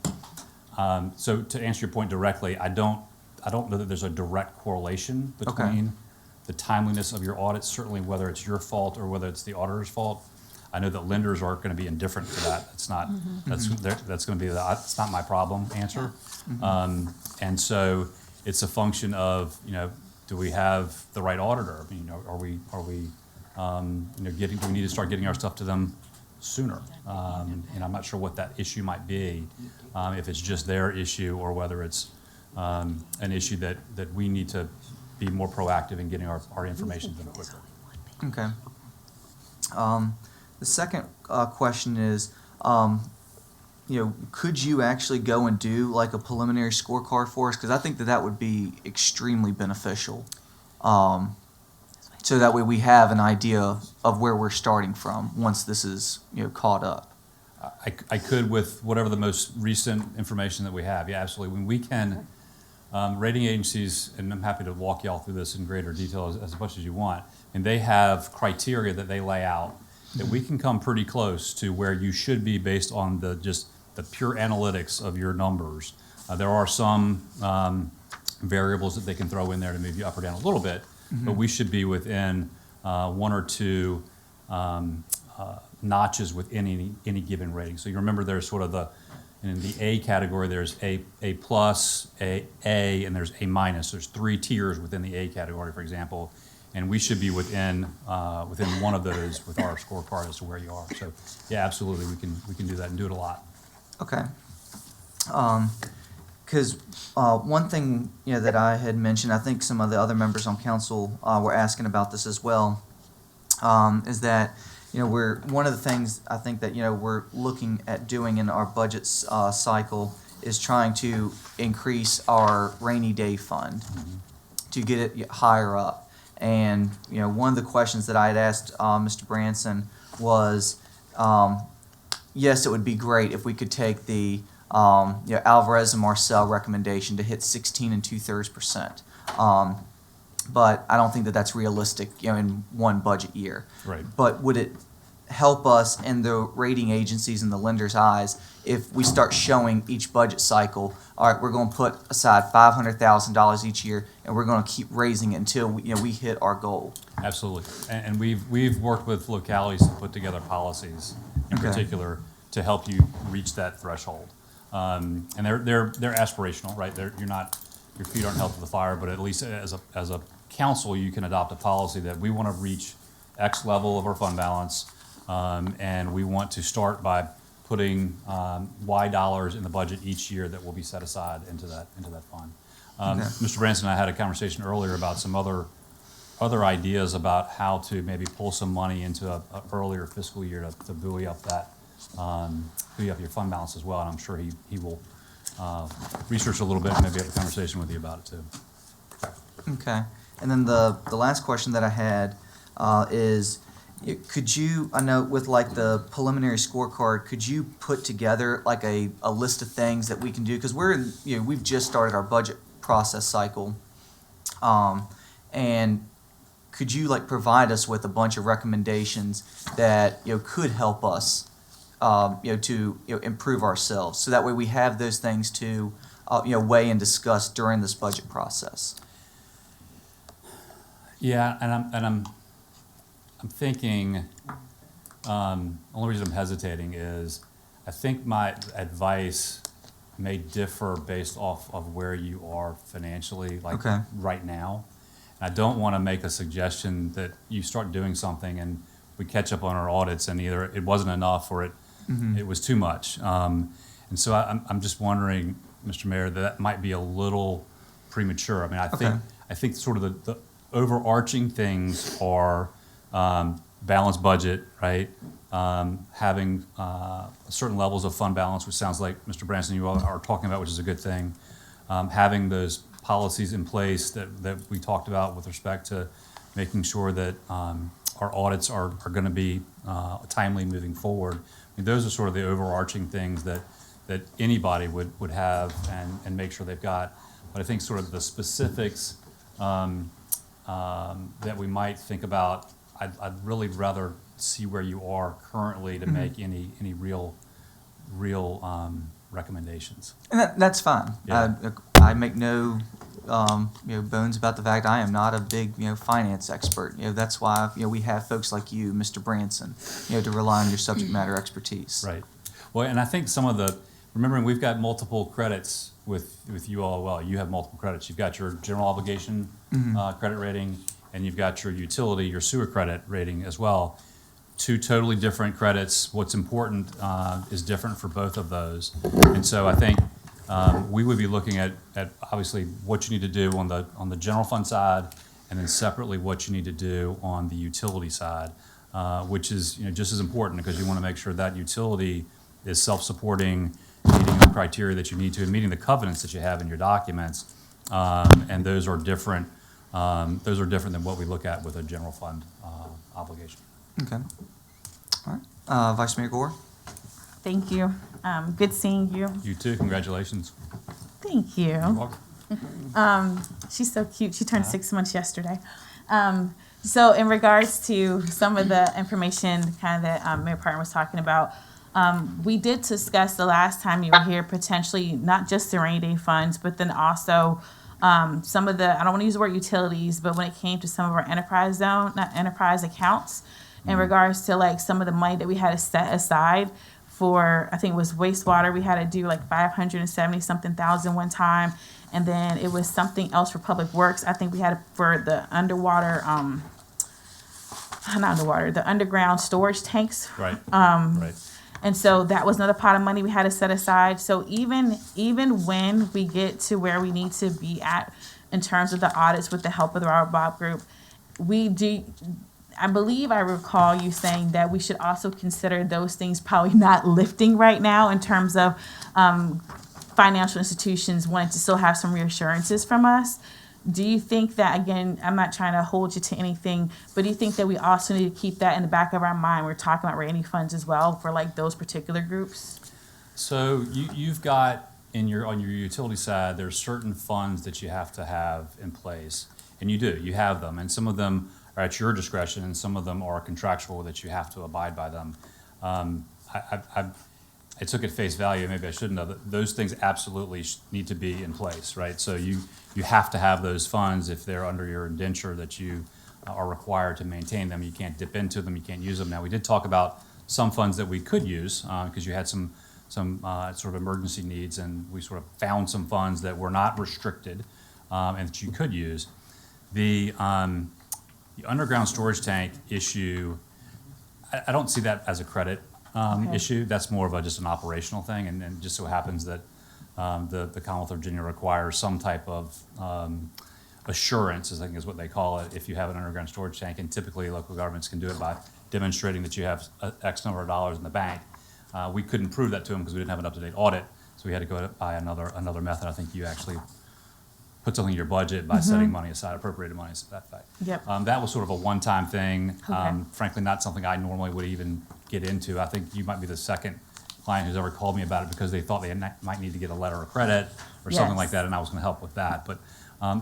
So to answer your point directly, I don't know that there's a direct correlation between the timeliness of your audits, certainly whether it's your fault or whether it's the auditor's fault. I know that lenders are going to be indifferent to that. It's not, that's going to be it's not my problem answer. And so it's a function of, do we have the right auditor? Are we do we need to start getting our stuff to them sooner? And I'm not sure what that issue might be, if it's just their issue or whether it's an issue that we need to be more proactive in getting our information to them quicker. Okay. The second question is, could you actually go and do like a preliminary scorecard for us? Because I think that would be extremely beneficial. So that way we have an idea of where we're starting from once this is caught up. I could with whatever the most recent information that we have. Yeah, absolutely. When we can, rating agencies, and I'm happy to walk y'all through this in greater detail as much as you want, and they have criteria that they lay out that we can come pretty close to where you should be based on the pure analytics of your numbers. There are some variables that they can throw in there to move you up or down a little bit, but we should be within one or two notches with any given rating. So you remember there's sort of in the A category, there's A plus, A, and there's A minus. There's 3 tiers within the A category, for example, and we should be within one of those with our scorecard as to where you are. So yeah, absolutely, we can do that and do it a lot. Okay. Because one thing that I had mentioned, I think some of the other members on council were asking about this as well, is that one of the things I think that we're looking at doing in our budget cycle is trying to increase our rainy day fund to get it higher up. And one of the questions that I had asked Mr. Branson was, yes, it would be great if we could take the Alvarez and Marcel recommendation to hit 16 2/3%. But I don't think that that's realistic, in one budget year. Right. But would it help us in the rating agencies and the lenders' eyes if we start showing each budget cycle, all right, we're going to put aside $500,000 each year, and we're going to keep raising it until we hit our goal? Absolutely, and we've worked with localities to put together policies in particular to help you reach that threshold. And they're aspirational, right? Your feet aren't held to the fire, but at least as a council, you can adopt a policy that we want to reach X level of our fund balance, and we want to start by putting Y dollars in the budget each year that will be set aside into that fund. Mr. Branson and I had a conversation earlier about some other ideas about how to maybe pull some money into a earlier fiscal year to buoy up your fund balance as well, and I'm sure he will research a little bit and maybe have a conversation with you about it too. Okay. And then the last question that I had is, could you, I know with like the preliminary scorecard, could you put together like a list of things that we can do? Because we've just started our budget process cycle, and could you like provide us with a bunch of recommendations that could help us to improve ourselves, so that way we have those things to weigh and discuss during this budget process? Yeah, and I'm thinking, only reason I'm hesitating is I think my advice may differ based off of where you are financially, right now. And I don't want to make a suggestion that you start doing something and we catch up on our audits and either it wasn't enough or it was too much. And so I'm just wondering, Mr. Mayor, that might be a little premature. I mean, I think sort of the overarching things are balanced budget, right? Having certain levels of fund balance, which sounds like Mr. Branson, you all are talking about, which is a good thing. Having those policies in place that we talked about with respect to making sure that our audits are going to be timely moving forward. I mean, those are sort of the overarching things that that anybody would have and make sure they've got. But I think sort of the specifics that we might think about, I'd really rather see where you are currently to make any real recommendations. And that's fine. Yeah. I make no bones about the fact I am not a big finance expert. That's why we have folks like you, Mr. Branson, to rely on your subject matter expertise. Right. Well, and I think some of remembering we've got multiple credits with you all. Well, you have multiple credits. You've got your general obligation credit rating, and you've got your utility, your sewer credit rating as well. Two totally different credits. What's important is different for both of those. And so I think we would be looking at obviously what you need to do on the general fund side, and then separately what you need to do on the utility side, which is just as important, because you want to make sure that utility is self-supporting, meeting the criteria that you need to, and meeting the covenants that you have in your documents. And those are different. Those are different than what we look at with a general fund obligation. Okay. All right. Vice Mayor Gore. Thank you. Good seeing you. You too. Congratulations. Thank you. You're welcome. She's so cute. She turned 6 months yesterday. So in regards to some of the information kind of that Mayor Parton was talking about, we did discuss the last time you were here potentially not just the rainy day funds, but then also some of the, I don't want to use the word utilities, but when it came to some of our enterprise accounts, in regards to like some of the money that we had to set aside for, I think it was wastewater, we had to do like 570 something thousand one time. And then it was something else for public works. I think we had for the underwater, the underground storage tanks. Right. Um, Right. And so that was another pot of money we had to set aside. So even when we get to where we need to be at in terms of the audits with the help of the Robert Bob Group, I believe I recall you saying that we should also consider those things probably not lifting right now in terms of financial institutions wanting to still have some reassurances from us. Do you think that, again, I'm not trying to hold you to anything, but do you think that we also need to keep that in the back of our mind? We're talking about rainy funds as well for like those particular groups. So you've got on your utility side, there's certain funds that you have to have in place, and you have them, and some of them are at your discretion, and some of them are contractual that you have to abide by them. I took at face value, maybe I shouldn't have, those things absolutely need to be in place, right? So you have to have those funds if they're under your indenture that you are required to maintain them. You can't dip into them, you can't use them. Now, we did talk about some funds that we could use because you had some sort of emergency needs, and we sort of found some funds that were not restricted and that you could use. The underground storage tank issue, I don't see that as a credit issue. That's more of just an operational thing, and just so happens that the Commonwealth of Virginia requires some type of assurance, I think is what they call it, if you have an underground storage tank, and typically local governments can do it by demonstrating that you have X number of dollars in the bank. We couldn't prove that to them because we didn't have an up-to-date audit, so we had to go by another method. I think you actually put something in your budget by setting money aside, appropriated money to that fact. Yep. That was sort of a one-time thing. Okay. Frankly, not something I normally would even get into. I think you might be the second client who's ever called me about it because they thought they might need to get a letter of credit or something like that, and I was going to help with that. But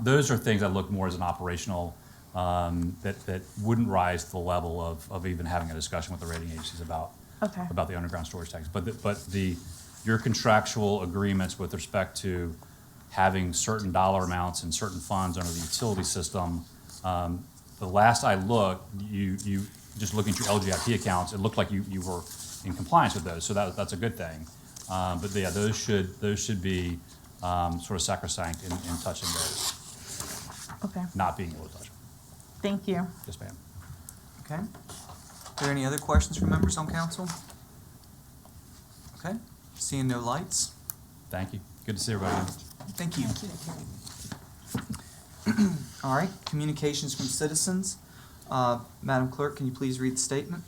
those are things I look more as an operational that wouldn't rise to the level of even having a discussion with the rating agencies about the underground storage tanks. But your contractual agreements with respect to having certain dollar amounts and certain funds under the utility system, the last I looked, you just looking at your LGIP accounts, it looked like you were in compliance with those, so that's a good thing. But yeah, those should be sort of sacrosanct in touching those. Okay. Not being able to touch them. Thank you. Yes, ma'am. Okay. Are there any other questions from members on council? Okay. Seeing no lights. Thank you. Good to see everybody. Thank you. All right. Communications from citizens. Madam Clerk, can you please read the statement?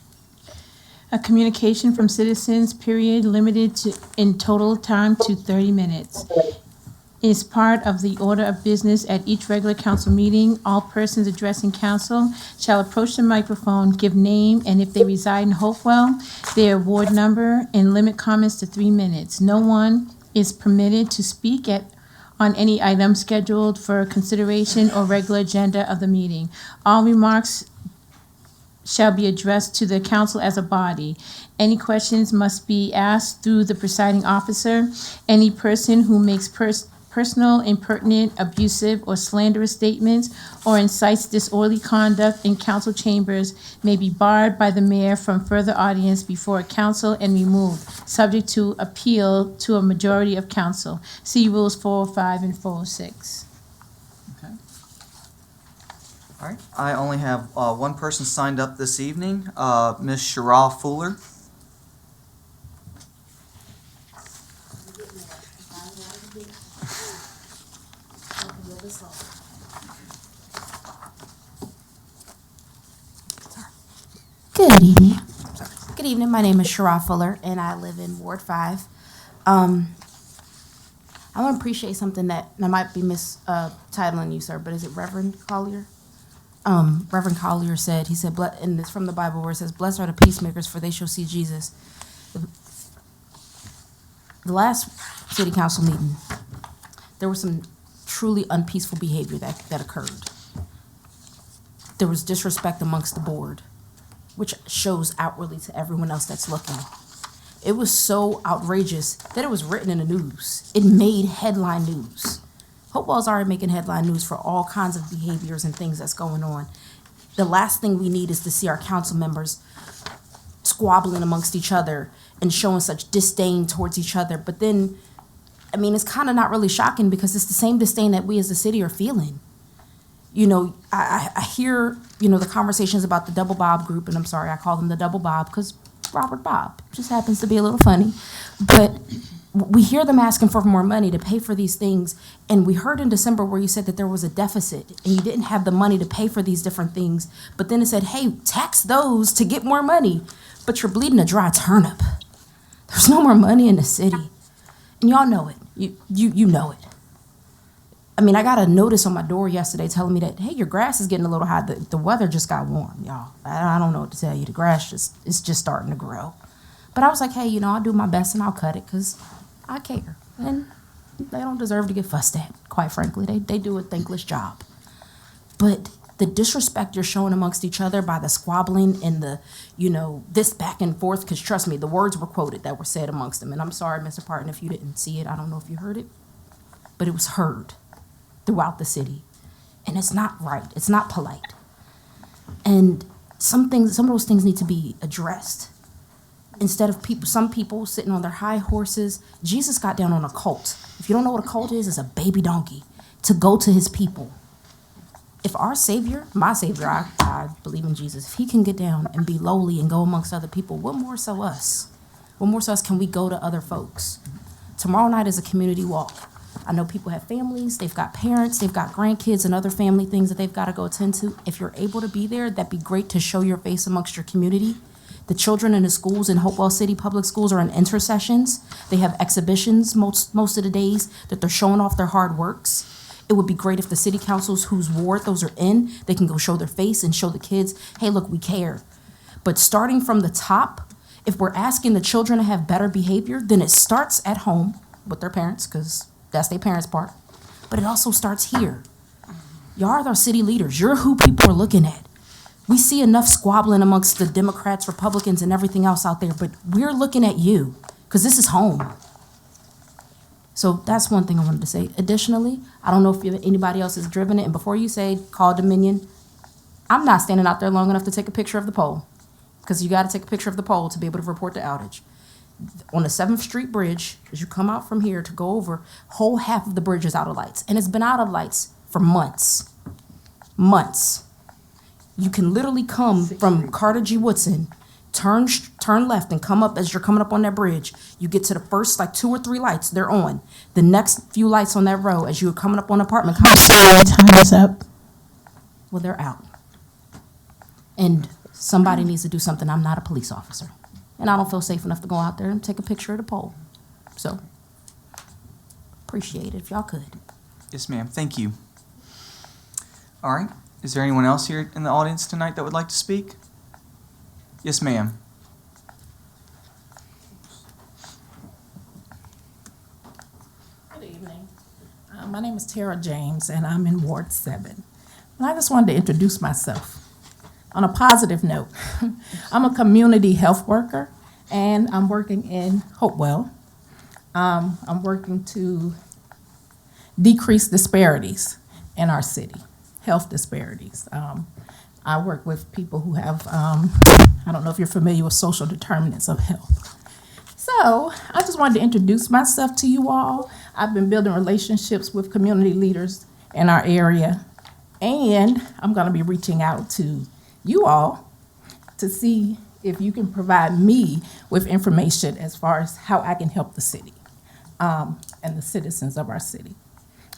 A communication from citizens, period, limited in total time to 30 minutes. is part of the order of business at each regular council meeting. All persons addressing council shall approach the microphone, give name, and if they reside in Hopewell, their ward number, and limit comments to 3 minutes. No one is permitted to speak on any item scheduled for consideration or regular agenda of the meeting. All remarks shall be addressed to the council as a body. Any questions must be asked through the presiding officer. Any person who makes personal, impertinent, abusive, or slanderous statements or incites disorderly conduct in council chambers may be barred by the mayor from further audience before council and removed, subject to appeal to a majority of council. See Rules 405 and 406. All right, I only have one person signed up this evening, Ms. Shara Fuller. Good evening. Good evening. My name is Shara Fuller, and I live in Ward 5. I want to appreciate something that, and I might be titling you, sir, but is it Reverend Collier? Reverend Collier said, and it's from the Bible where it says, "Blessed are the peacemakers, for they shall see Jesus." The last city council meeting, there was some truly unpeaceful behavior that occurred. There was disrespect amongst the board, which shows outwardly to everyone else that's looking. It was so outrageous that it was written in the news. It made headline news. Hopewell's already making headline news for all kinds of behaviors and things that's going on. The last thing we need is to see our council members squabbling amongst each other and showing such disdain towards each other. But then, I mean, it's kind of not really shocking because it's the same disdain that we as a city are feeling. You know, I hear, the conversations about the Double Bob group, and I'm sorry, I call them the Double Bob because Robert Bob just happens to be a little funny. But we hear them asking for more money to pay for these things. And we heard in December where you said that there was a deficit and you didn't have the money to pay for these different things. But then it said, hey, tax those to get more money. But you're bleeding a dry turnip. There's no more money in the city. And y'all know it. You know it. I mean, I got a notice on my door yesterday telling me that, hey, your grass is getting a little hot. The weather just got warm, y'all. I don't know what to tell you. The grass is just starting to grow. But I was like, hey, I'll do my best and I'll cut it because I care. And they don't deserve to get fussed at, quite frankly. They do a thankless job. But the disrespect you're showing amongst each other by the squabbling and the, this back and forth, because trust me, the words were quoted that were said amongst them. And I'm sorry, Mr. Parton, if you didn't see it. I don't know if you heard it. But it was heard throughout the city. And it's not right. It's not polite. And some of those things need to be addressed. Instead of some people sitting on their high horses, Jesus got down on a colt. If you don't know what a colt is, it's a baby donkey to go to his people. If our Savior, my Savior, I believe in Jesus, if he can get down and be lowly and go amongst other people, what more so us? What more so us can we go to other folks? Tomorrow night is a community walk. I know people have families, they've got parents, they've got grandkids and other family things that they've got to go attend to. If you're able to be there, that'd be great to show your face amongst your community. The children in the schools in Hopewell City Public Schools are in intercessions. They have exhibitions most of the days that they're showing off their hard works. It would be great if the city councils whose ward those are in, they can go show their face and show the kids, hey, look, we care. But starting from the top, if we're asking the children to have better behavior, then it starts at home with their parents, because that's their parents' part. But it also starts here. Y'all are our city leaders. You're who people are looking at. We see enough squabbling amongst the Democrats, Republicans, and everything else out there, but we're looking at you because this is home. So that's one thing I wanted to say. Additionally, I don't know if anybody else has driven it, and before you say call Dominion, I'm not standing out there long enough to take a picture of the pole because you got to take a picture of the pole to be able to report the outage. On the 7th Street Bridge, as you come out from here to go over, whole half of the bridge is out of lights, and it's been out of lights for months. Months. You can literally come from Carter G. Woodson, turn left and come up as you're coming up on that bridge. You get to the first 2 or 3 lights, they're on. The next few lights on that row as you're coming up on apartment complex. Time is up. Well, they're out. And somebody needs to do something. I'm not a police officer. And I don't feel safe enough to go out there and take a picture of the pole. So Appreciate it if y'all could. Yes, ma'am. Thank you. All right. Is there anyone else here in the audience tonight that would like to speak? Yes, ma'am. Good evening. My name is Tara James, and I'm in Ward 7. And I just wanted to introduce myself. On a positive note, I'm a community health worker, and I'm working in Hopewell. I'm working to decrease disparities in our city, health disparities. I work with people who have, I don't know if you're familiar with social determinants of health. So I just wanted to introduce myself to you all. I've been building relationships with community leaders in our area, and I'm going to be reaching out to you all to see if you can provide me with information as far as how I can help the city and the citizens of our city.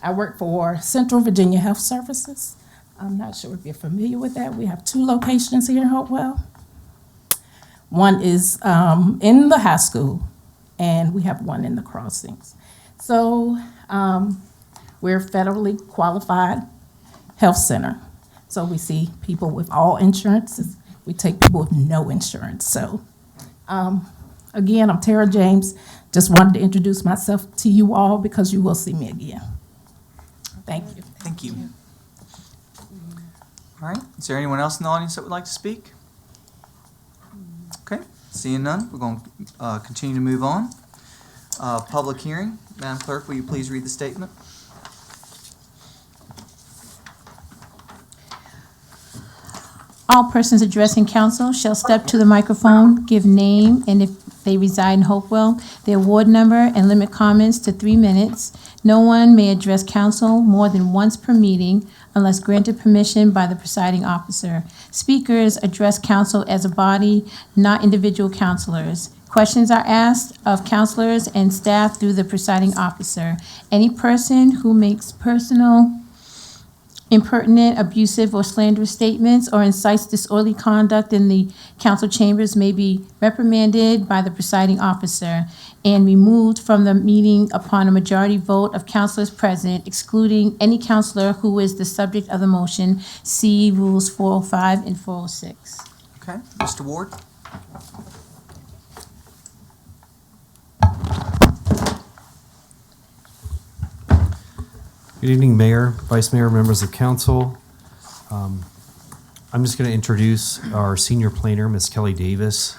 I work for Central Virginia Health Services. I'm not sure if you're familiar with that. We have 2 locations here in Hopewell. One is in the high school, and we have one in the crossings. So we're federally qualified health center. So we see people with all insurances. We take people with no insurance. So again, I'm Tara James. Just wanted to introduce myself to you all because you will see me again. Thank you. Thank you. All right. Is there anyone else in the audience that would like to speak? Okay. Seeing none, we're going to continue to move on. Public hearing. Madam Clerk, will you please read the statement? All persons addressing council shall step to the microphone, give name, and if they reside in Hopewell, their ward number, and limit comments to 3 minutes. No one may address council more than once per meeting unless granted permission by the presiding officer. Speakers address council as a body, not individual councilors. Questions are asked of councilors and staff through the presiding officer. Any person who makes personal, impertinent, abusive, or slanderous statements or incites disorderly conduct in the council chambers may be reprimanded by the presiding officer and removed from the meeting upon a majority vote of councilors present, excluding any councilor who is the subject of the motion. See Rules 405 and 406. Okay. Mr. Ward? Good evening, Mayor, Vice Mayor, members of council. I'm just going to introduce our senior planner, Ms. Kelly Davis.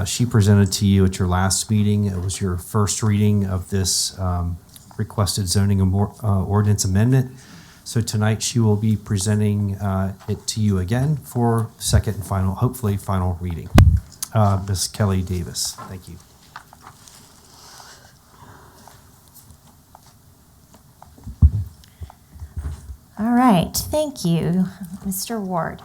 She presented to you at your last meeting. It was your first reading of this requested zoning ordinance amendment. So tonight she will be presenting it to you again for second and final, hopefully final reading. Ms. Kelly Davis, thank you. All right, thank you, Mr. Ward.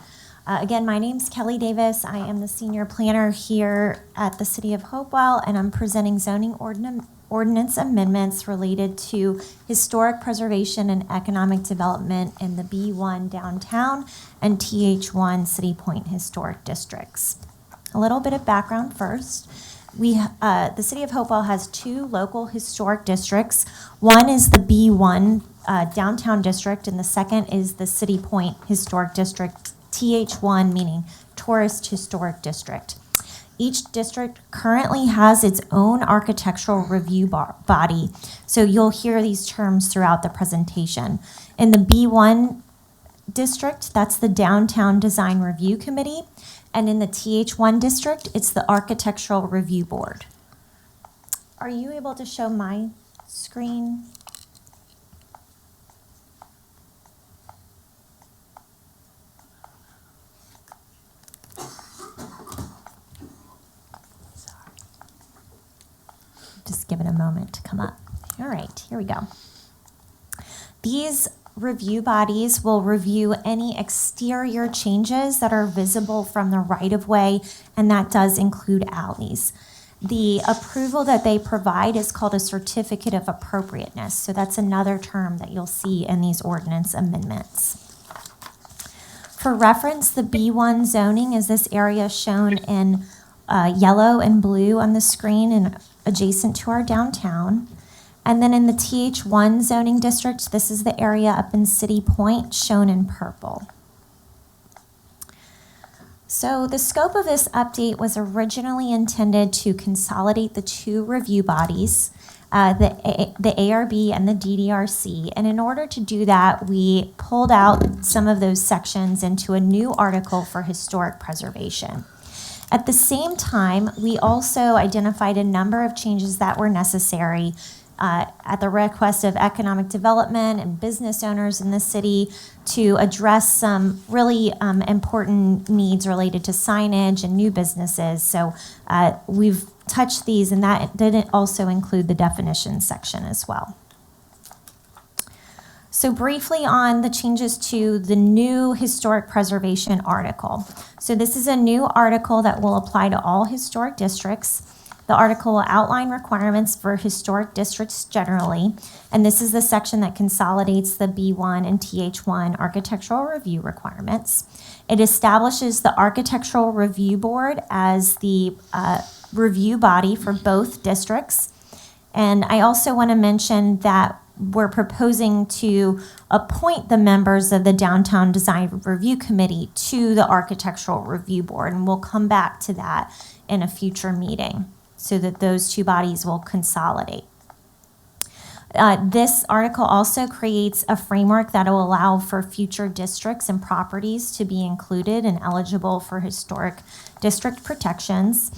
Again, my name's Kelly Davis. I am the senior planner here at the City of Hopewell, and I'm presenting zoning ordinance amendments related to historic preservation and economic development in the B1 downtown and TH1 City Point historic districts. A little bit of background first. The City of Hopewell has 2 local historic districts. One is the B1 downtown district, and the second is the City Point historic district, TH1 meaning Tourist Historic District. Each district currently has its own architectural review body, so you'll hear these terms throughout the presentation. In the B1 district, that's the Downtown Design Review Committee, and in the TH1 district, it's the Architectural Review Board. Are you able to show my screen? Just give it a moment to come up. All right, here we go. These review bodies will review any exterior changes that are visible from the right-of-way, and that does include alleys. The approval that they provide is called a certificate of appropriateness, so that's another term that you'll see in these ordinance amendments. For reference, the B1 zoning is this area shown in yellow and blue on the screen and adjacent to our downtown. And then in the TH1 zoning district, this is the area up in City Point shown in purple. So the scope of this update was originally intended to consolidate the two review bodies, the ARB and the DDRC. And in order to do that, we pulled out some of those sections into a new article for historic preservation. At the same time, we also identified a number of changes that were necessary at the request of economic development and business owners in the city to address some really important needs related to signage and new businesses. So we've touched these, and that didn't also include the definitions section as well. So briefly on the changes to the new historic preservation article. So this is a new article that will apply to all historic districts. The article will outline requirements for historic districts generally, and this is the section that consolidates the B1 and TH1 architectural review requirements. It establishes the Architectural Review Board as the review body for both districts. And I also want to mention that we're proposing to appoint the members of the Downtown Design Review Committee to the Architectural Review Board, and we'll come back to that in a future meeting, so that those two bodies will consolidate. This article also creates a framework that will allow for future districts and properties to be included and eligible for historic district protections.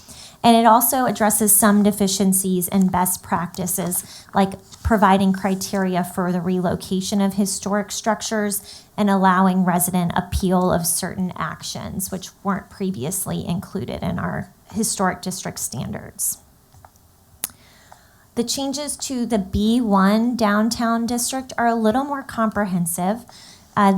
And it also addresses some deficiencies in best practices, like providing criteria for the relocation of historic structures and allowing resident appeal of certain actions, which weren't previously included in our historic district standards. The changes to the B1 downtown district are a little more comprehensive.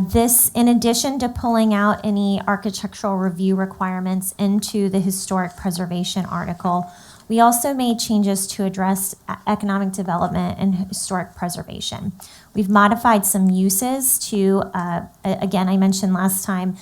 This, in addition to pulling out any architectural review requirements into the historic preservation article, we also made changes to address economic development and historic preservation. We've modified some uses to, again, I mentioned last time,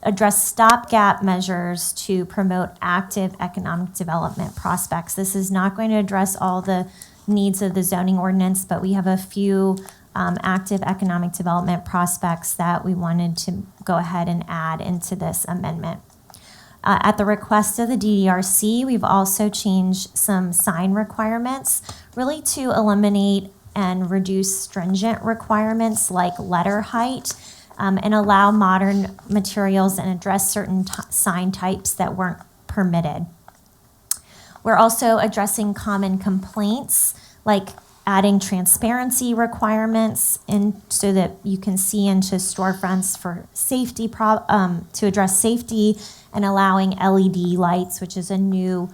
address stopgap measures to promote active economic development prospects. This is not going to address all the needs of the zoning ordinance, but we have a few active economic development prospects that we wanted to go ahead and add into this amendment. At the request of the DDRC, we've also changed some sign requirements, really to eliminate and reduce stringent requirements like letter height, and allow modern materials and address certain sign types that weren't permitted. We're also addressing common complaints, like adding transparency requirements in so that you can see into storefronts for safety, to address safety, and allowing LED lights, which is a new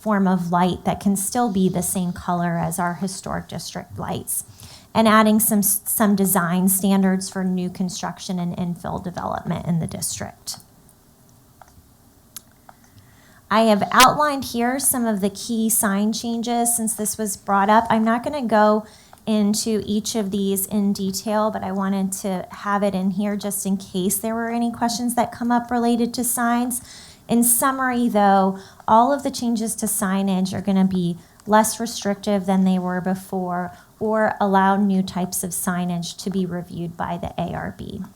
form of light that can still be the same color as our historic district lights, and adding some design standards for new construction and infill development in the district. I have outlined here some of the key sign changes since this was brought up. I'm not going to go into each of these in detail, but I wanted to have it in here just in case there were any questions that come up related to signs. In summary, though, all of the changes to signage are going to be less restrictive than they were before, or allow new types of signage to be reviewed by the ARB.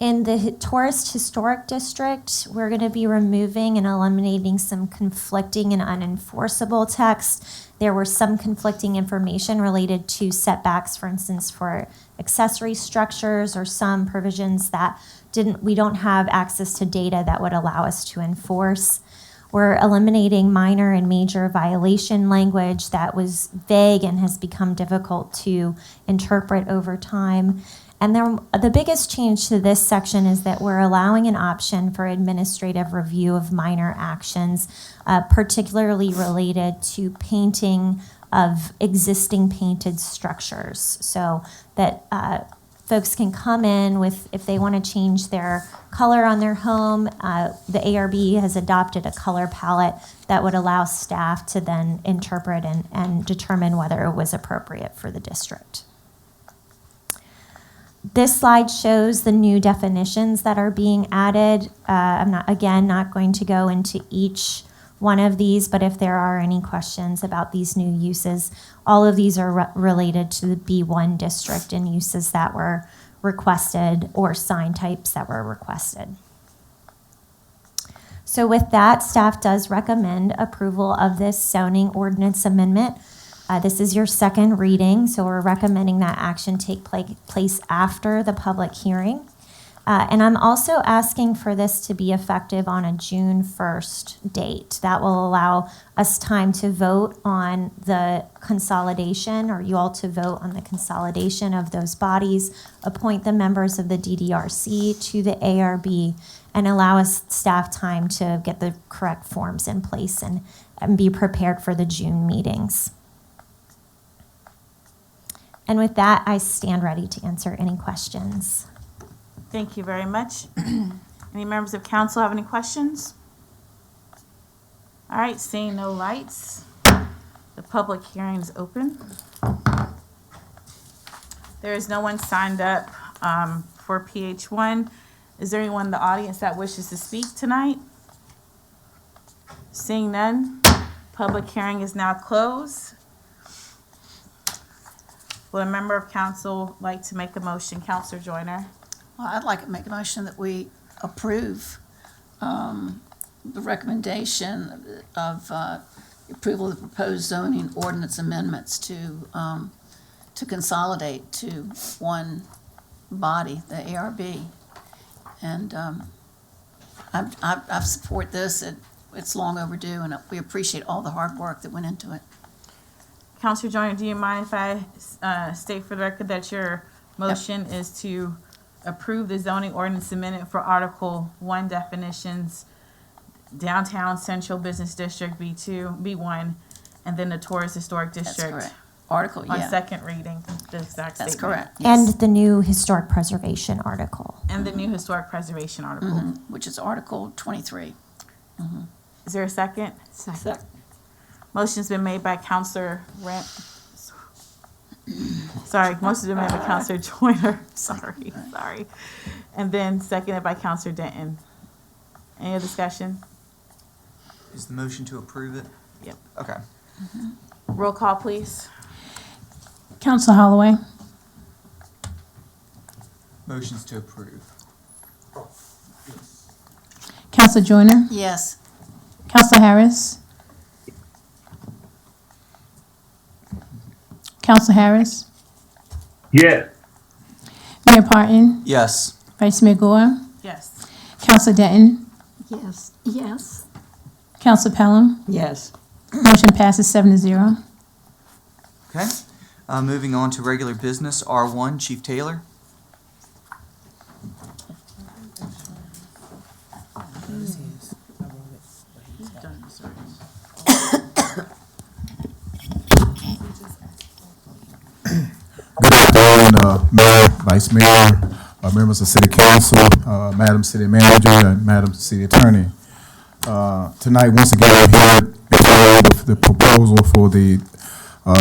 In the Tourist Historic District, we're going to be removing and eliminating some conflicting and unenforceable text. There were some conflicting information related to setbacks, for instance, for accessory structures, or some provisions that we don't have access to data that would allow us to enforce. We're eliminating minor and major violation language that was vague and has become difficult to interpret over time. And the biggest change to this section is that we're allowing an option for administrative review of minor actions, particularly related to painting of existing painted structures, so that folks can come in with, if they want to change their color on their home, the ARB has adopted a color palette that would allow staff to then interpret and determine whether it was appropriate for the district. This slide shows the new definitions that are being added. I'm not going to go into each one of these, but if there are any questions about these new uses, all of these are related to the B1 district and uses that were requested or sign types that were requested. So with that, staff does recommend approval of this zoning ordinance amendment. This is your second reading, so we're recommending that action take place after the public hearing. And I'm also asking for this to be effective on a June 1st date. That will allow us time to vote on the consolidation, or you all to vote on the consolidation of those bodies, appoint the members of the DDRC to the ARB, and allow us staff time to get the correct forms in place and be prepared for the June meetings. And with that, I stand ready to answer any questions. Thank you very much. Any members of council have any questions? All right, seeing no lights, the public hearing is open. There is no one signed up for PH1. Is there anyone in the audience that wishes to speak tonight? Seeing none, public hearing is now closed. Will a member of council like to make a motion? Councilor Joyner. Well, I'd like to make a motion that we approve the recommendation of approval of the proposed zoning ordinance amendments to consolidate to one body, the ARB. And I support this. It's long overdue, and we appreciate all the hard work that went into it. Councilor Joyner, do you mind if I state for the record that your motion is to approve the zoning ordinance amendment for Article 1 definitions, Downtown Central Business District B2, B1, and then the Tourist Historic District? That's correct. Article, yeah. On second reading, the exact statement. That's correct. And the new historic preservation article. And the new historic preservation article. Which is Article 23. Is there a second? Second. Motion's been made by Councilor motion's been made by Councilor Joyner. Sorry. And then seconded by Councilor Denton. Any other discussion? Is the motion to approve it? Yep. Okay. Roll call, please. Council Holloway, Motion's to approve. Council Joyner, Yes. Council Harris, Council Harris, Yes. Mayor Parton, Yes. Vice Mayor Gore, Yes. Council Denton, Yes. Yes. Council Pelham. Yes. Motion passes 7-0. Okay. Moving on to regular business, R1, Chief Taylor. Good afternoon, Mayor, Vice Mayor, members of City Council, Madam City Manager, and Madam City Attorney. Tonight, once again, I'm here with the proposal for the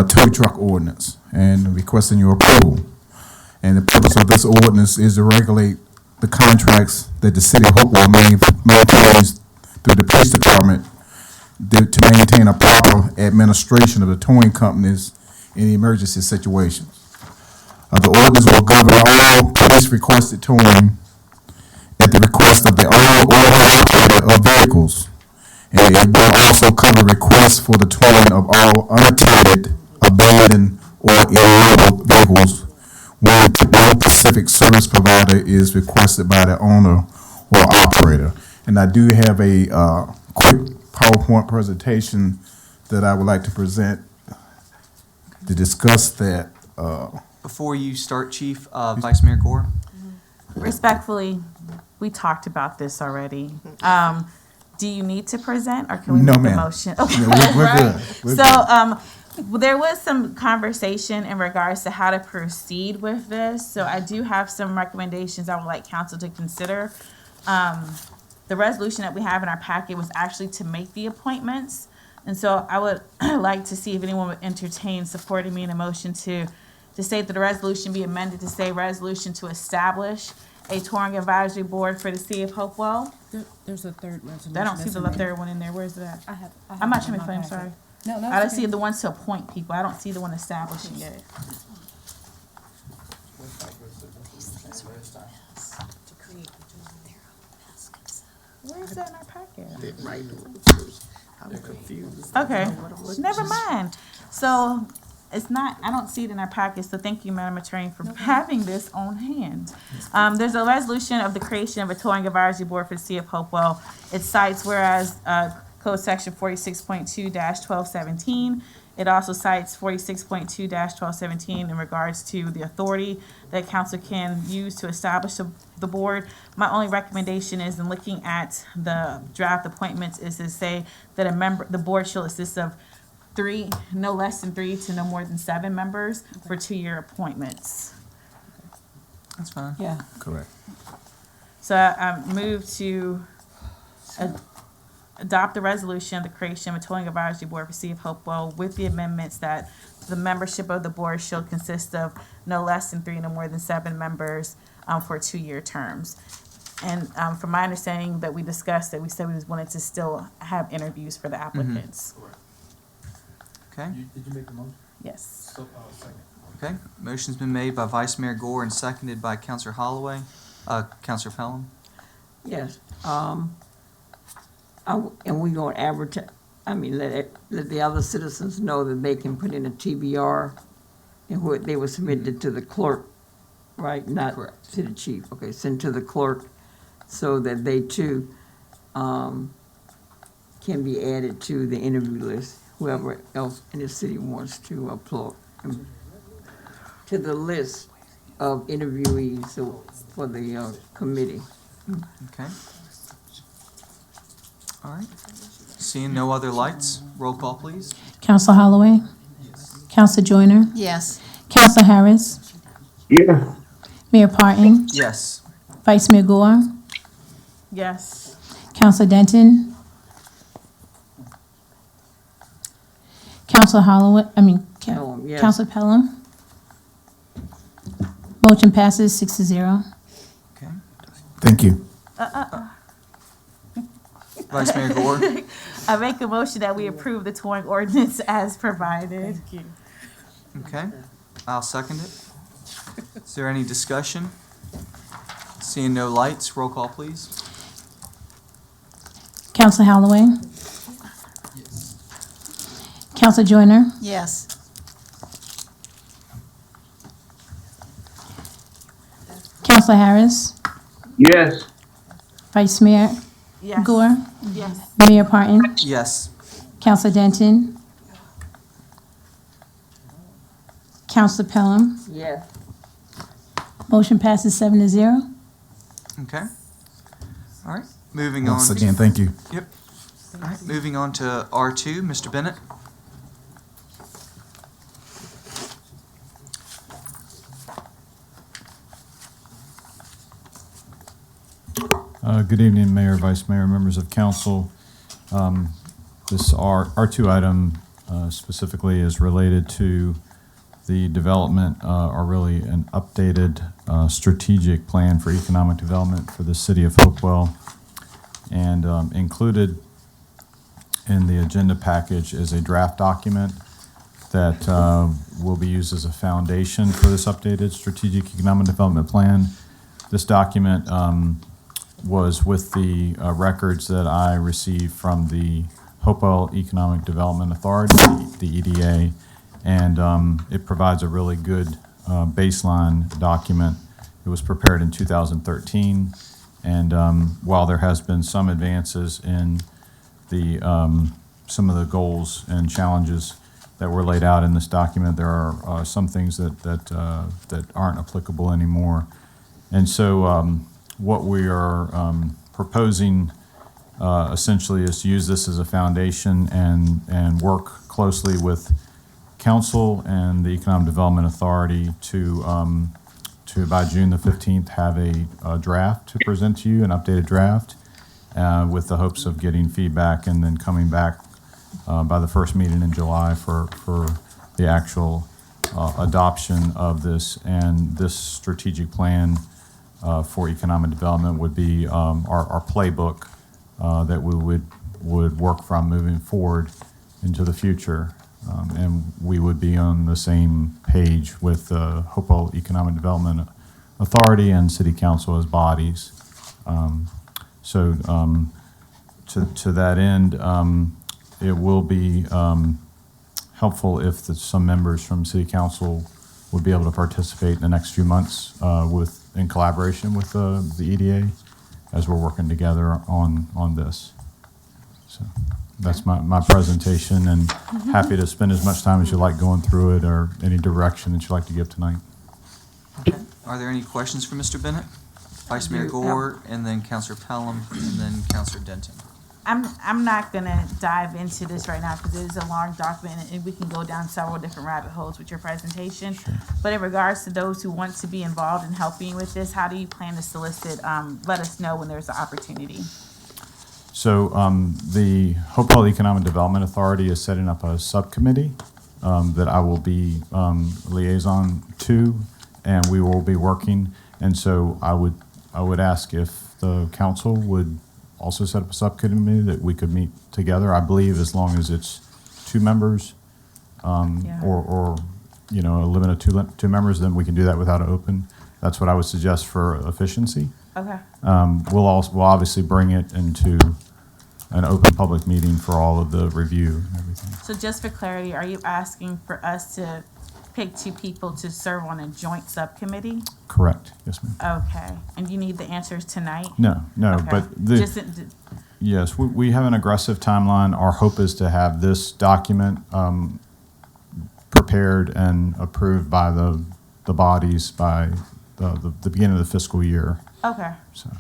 tow truck ordinance and requesting your approval. And the purpose of this ordinance is to regulate the contracts that the City of Hopewell maintains through the police department to maintain a proper administration of the towing companies in emergency situations. The ordinance will govern all police-requested towing at the request of the owner of vehicles. And it will also cover requests for the towing of all unattended, abandoned, or illegal vehicles when no specific service provider is requested by the owner or operator. And I do have a quick PowerPoint presentation that I would like to present to discuss that. Before you start, Chief, Vice Mayor Gore. Respectfully, we talked about this already. Do you need to present, or can we No, make the ma'am. motion? No, Okay, we're right. good. We're So, there was some conversation in regards to how to proceed with this. So I do have some recommendations I would like council to consider. The resolution that we have in our packet was actually to make the appointments. And so I would like to see if anyone would entertain supporting me in a motion to say that the resolution be amended to say resolution to establish a touring advisory board for the city of Hopewell. There's a third resolution. I don't see that's the in there. third one in there. Where's that? it I'm not trying in to my play, I'm packet. sorry. No, no. I it's don't see okay. the ones to appoint people. I don't see the one establishing it. Where is that in our packet? I'm confused. Okay, never mind. So it's not, I don't see it in our packet, so thank you, Madam Attorney, for having this on hand. There's a resolution of the creation of a towing advisory board for the city of Hopewell. It cites whereas, Code Section 46.2-1217. It also cites 46.2-1217 in regards to the authority that council can use to establish the board. My only recommendation is in looking at the draft appointments is to say that the board shall consist of no less than 3 to no more than 7 members for 2-year appointments. That's fine. Yeah. Correct. So I move to adopt the resolution of the creation of a towing advisory board for City of Hopewell with the amendments that the membership of the board shall consist of no less than 3 no more than 7 members for 2-year terms. And from my understanding that we discussed that we said we wanted to still have interviews for the applicants. Okay, Did you make the motion? Yes. Second. okay. Motion's been made by Vice Mayor Gore and seconded by Counselor Holloway. Counselor Pelham? Yes, and we gonna advertise, let the other citizens know that they can put in a TBR and what they were submitted to the clerk, right? Not Correct. to the chief, okay, send to the clerk so that they too, can be added to the interview list, whoever else in the city wants to apply to the list of interviewees for the, committee. Okay. All right. Seeing no other lights, roll call, please. Counselor Holloway? Counselor Joyner? Yes. Counselor Harris? Yeah. Mayor Parton? Yes. Vice Mayor Gore? Yes. Counselor Denton? Counselor Holloway, Pelham, yes. Counselor Pelham? Motion passes 6-0. Okay. Thank you. Vice Mayor Gore? I make a motion that we approve the touring ordinance as provided. Thank you. Okay. I'll second it. Is there any discussion? Seeing no lights, roll call, please. Counselor Holloway? Counselor Joyner? Yes. Counselor Harris? Yes. Vice Mayor Yes. Gore? Yes. Mayor Parton? Yes. Counselor Denton? Counselor Pelham? Yes. Motion passes 7-0. Okay. All right. Moving on. Once again, thank you. Yep. All right. Moving on to R2, Mr. Bennett. Good evening, Mayor, Vice Mayor, members of council. This R2 item specifically is related to the development, or really an updated strategic plan for economic development for the city of Hopewell. And included in the agenda package is a draft document that will be used as a foundation for this updated strategic economic development plan. This document was with the records that I received from the Hopewell Economic Development Authority, the EDA, and it provides a really good baseline document. It was prepared in 2013, and while there has been some advances in the some of the goals and challenges that were laid out in this document, there are some things that aren't applicable anymore. And so what we are proposing essentially is to use this as a foundation and work closely with council and the Economic Development Authority to by June the 15th have a draft to present to you, an updated draft, with the hopes of getting feedback and then coming back by the first meeting in July for the actual adoption of this. And this strategic plan for economic development would be our playbook that we would work from moving forward into the future. And we would be on the same page with the Hopewell Economic Development Authority and City Council as bodies. To that end, it will be helpful if some members from City Council would be able to participate in the next few months in collaboration with the EDA as we're working together on this. So that's my presentation, and happy to spend as much time as you like going through it or any direction that you'd like to give tonight. Are there any questions for Mr. Bennett? Vice Mayor Gore, and then Councilor Pelham, and then Councilor Denton. I'm not gonna dive into this right now because it is a long document and we can go down several different rabbit holes with your presentation. Sure. But in regards to those who want to be involved in helping with this, how do you plan to solicit? Let us know when there's an opportunity. So the Hopewell Economic Development Authority is setting up a subcommittee that I will be liaison to, and we will be working. And so I would ask if the council would also set up a subcommittee that we could meet together. I believe as long as it's 2 members, or a limit of two members, then we can do that without an open. That's what I would suggest for efficiency. Okay. We'll obviously bring it into an open public meeting for all of the review and everything. So just for clarity, are you asking for us to pick 2 people to serve on a joint subcommittee? Correct. Yes, ma'am. Okay. And you need the answers tonight? No, Okay. but Just yes, we have an aggressive timeline. Our hope is to have this document prepared and approved by the bodies by the beginning of the fiscal year. okay. So,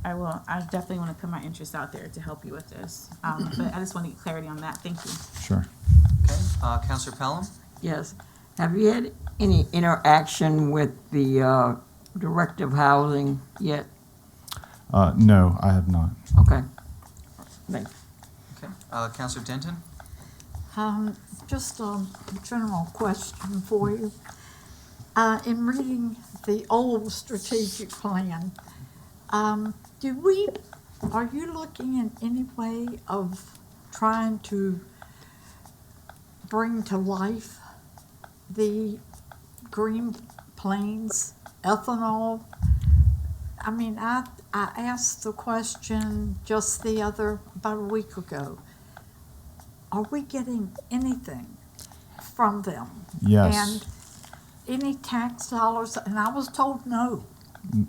I will. I definitely want to put my interest out there to help you with this. But I just want to get clarity on that. Thank you. sure. Okay, Councilor Pelham? Yes. Have you had any interaction with the Director of Housing yet? No, I have not. Okay. Thanks. Okay, Councilor Denton? Just a general question for you. In reading the old strategic plan, are you looking in any way of trying to bring to life the Green Plains ethanol? I mean, I asked the question just about a week ago. Are we getting anything from them? Yes. And any tax dollars? And I was told no.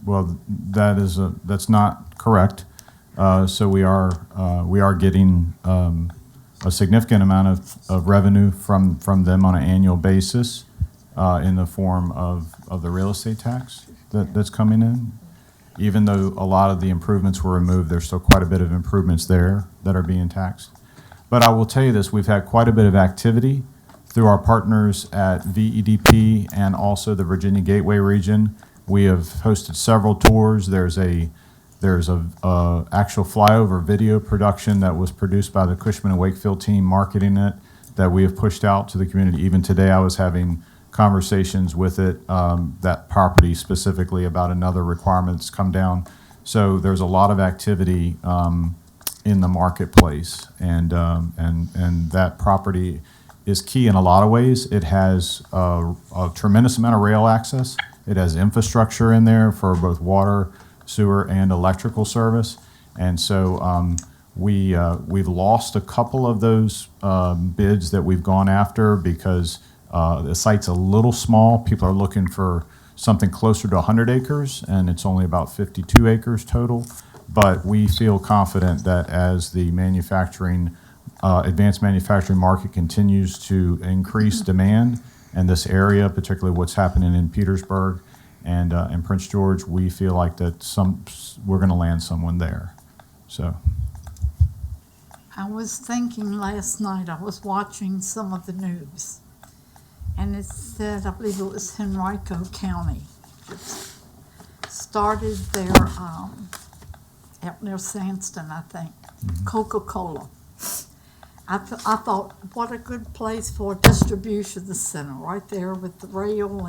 Well, that's not correct. So we are getting a significant amount of revenue from them on an annual basis in the form of the real estate tax that's coming in. Even though a lot of the improvements were removed, there's still quite a bit of improvements there that are being taxed. But I will tell you this, we've had quite a bit of activity through our partners at VEDP and also the Virginia Gateway region. We have hosted several tours. There's a actual flyover video production that was produced by the Cushman and Wakefield team marketing it that we have pushed out to the community. Even today I was having conversations with it, that property specifically, about another requirement that's come down. So there's a lot of activity in the marketplace, and that property is key in a lot of ways. It has a tremendous amount of rail access. It has infrastructure in there for both water, sewer, and electrical service. And so we've lost a couple of those bids that we've gone after because the site's a little small. People are looking for something closer to 100 acres, and it's only about 52 acres total. But we feel confident that as the advanced manufacturing market continues to increase demand, and this area, particularly what's happening in Petersburg and in Prince George, we feel like that we're going to land someone there. So. I was thinking last night, I was watching some of the news, and it said, I believe it was Henrico County, just started their, out near Sandston, I think, Coca-Cola. I thought, what a good place for a distribution center, right there with the rail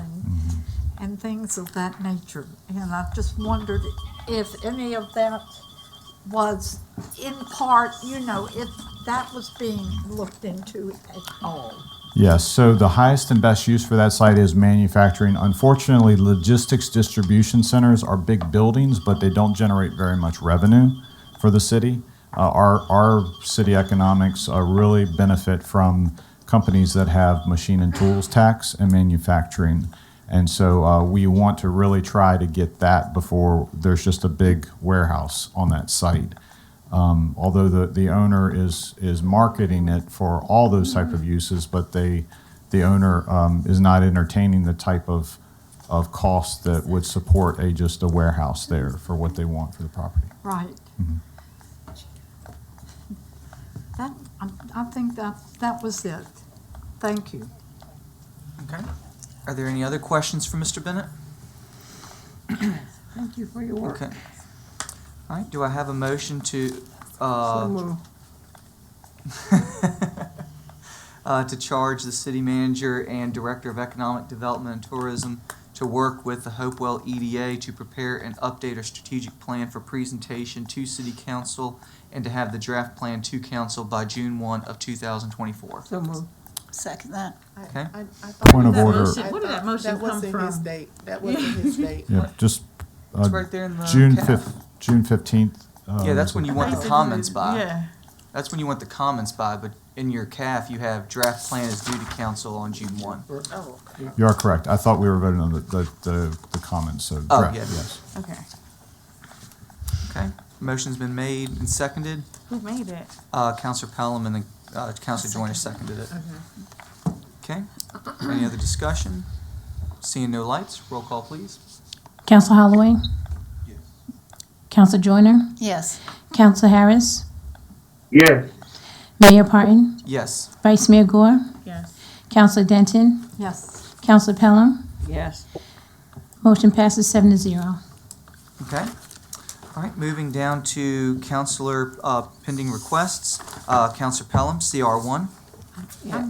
and things of that nature. And I just wondered if any of that was in part, if that was being looked into at all. Yes, so the highest and best use for that site is manufacturing. Unfortunately, logistics distribution centers are big buildings, but they don't generate very much revenue for the city. Our city economics really benefit from companies that have machine and tools tax and manufacturing. And so we want to really try to get that before there's just a big warehouse on that site. Although the owner is marketing it for all those type of uses, but the owner is not entertaining the type of cost that would support just a warehouse there for what they want for the property. Right. Mhm. I think that was it. Thank you. Okay. Are there any other questions for Mr. Bennett? Thank you for your work. Okay. All right, do I have a motion to, So moved. to charge the city manager and director of economic development and tourism to work with the Hopewell EDA to prepare and update a strategic plan for presentation to city council and to have the draft plan to council by June 1 of 2024? So moved. Second that. Okay. Point of order. Where did that motion come from? That wasn't his date. Yeah, just It's right there in the June cap. 15th. Yeah, that's when you want the comments by. Yeah. That's when you want the comments by, but in your CAF, you have draft plan is due to council on June 1. Oh, You are correct. I thought we were voting on the comments, so. Oh, draft, yeah. Yes. Okay. Okay, motion's been made and seconded. Who made it? Counselor Pelham and then Counselor Joyner seconded it. Okay, any other discussion? Seeing no lights, roll call please. Council Holloway? Yes. Council Joyner? yes. Council Harris? Yes. Mayor Parton? Yes. Vice Mayor Gore? Yes. Councilor Denton? Yes. Councilor Pelham? Yes. Motion passes 7-0. Okay. All right, moving down to Counselor pending requests. Counselor Pelham, CR1. Yeah.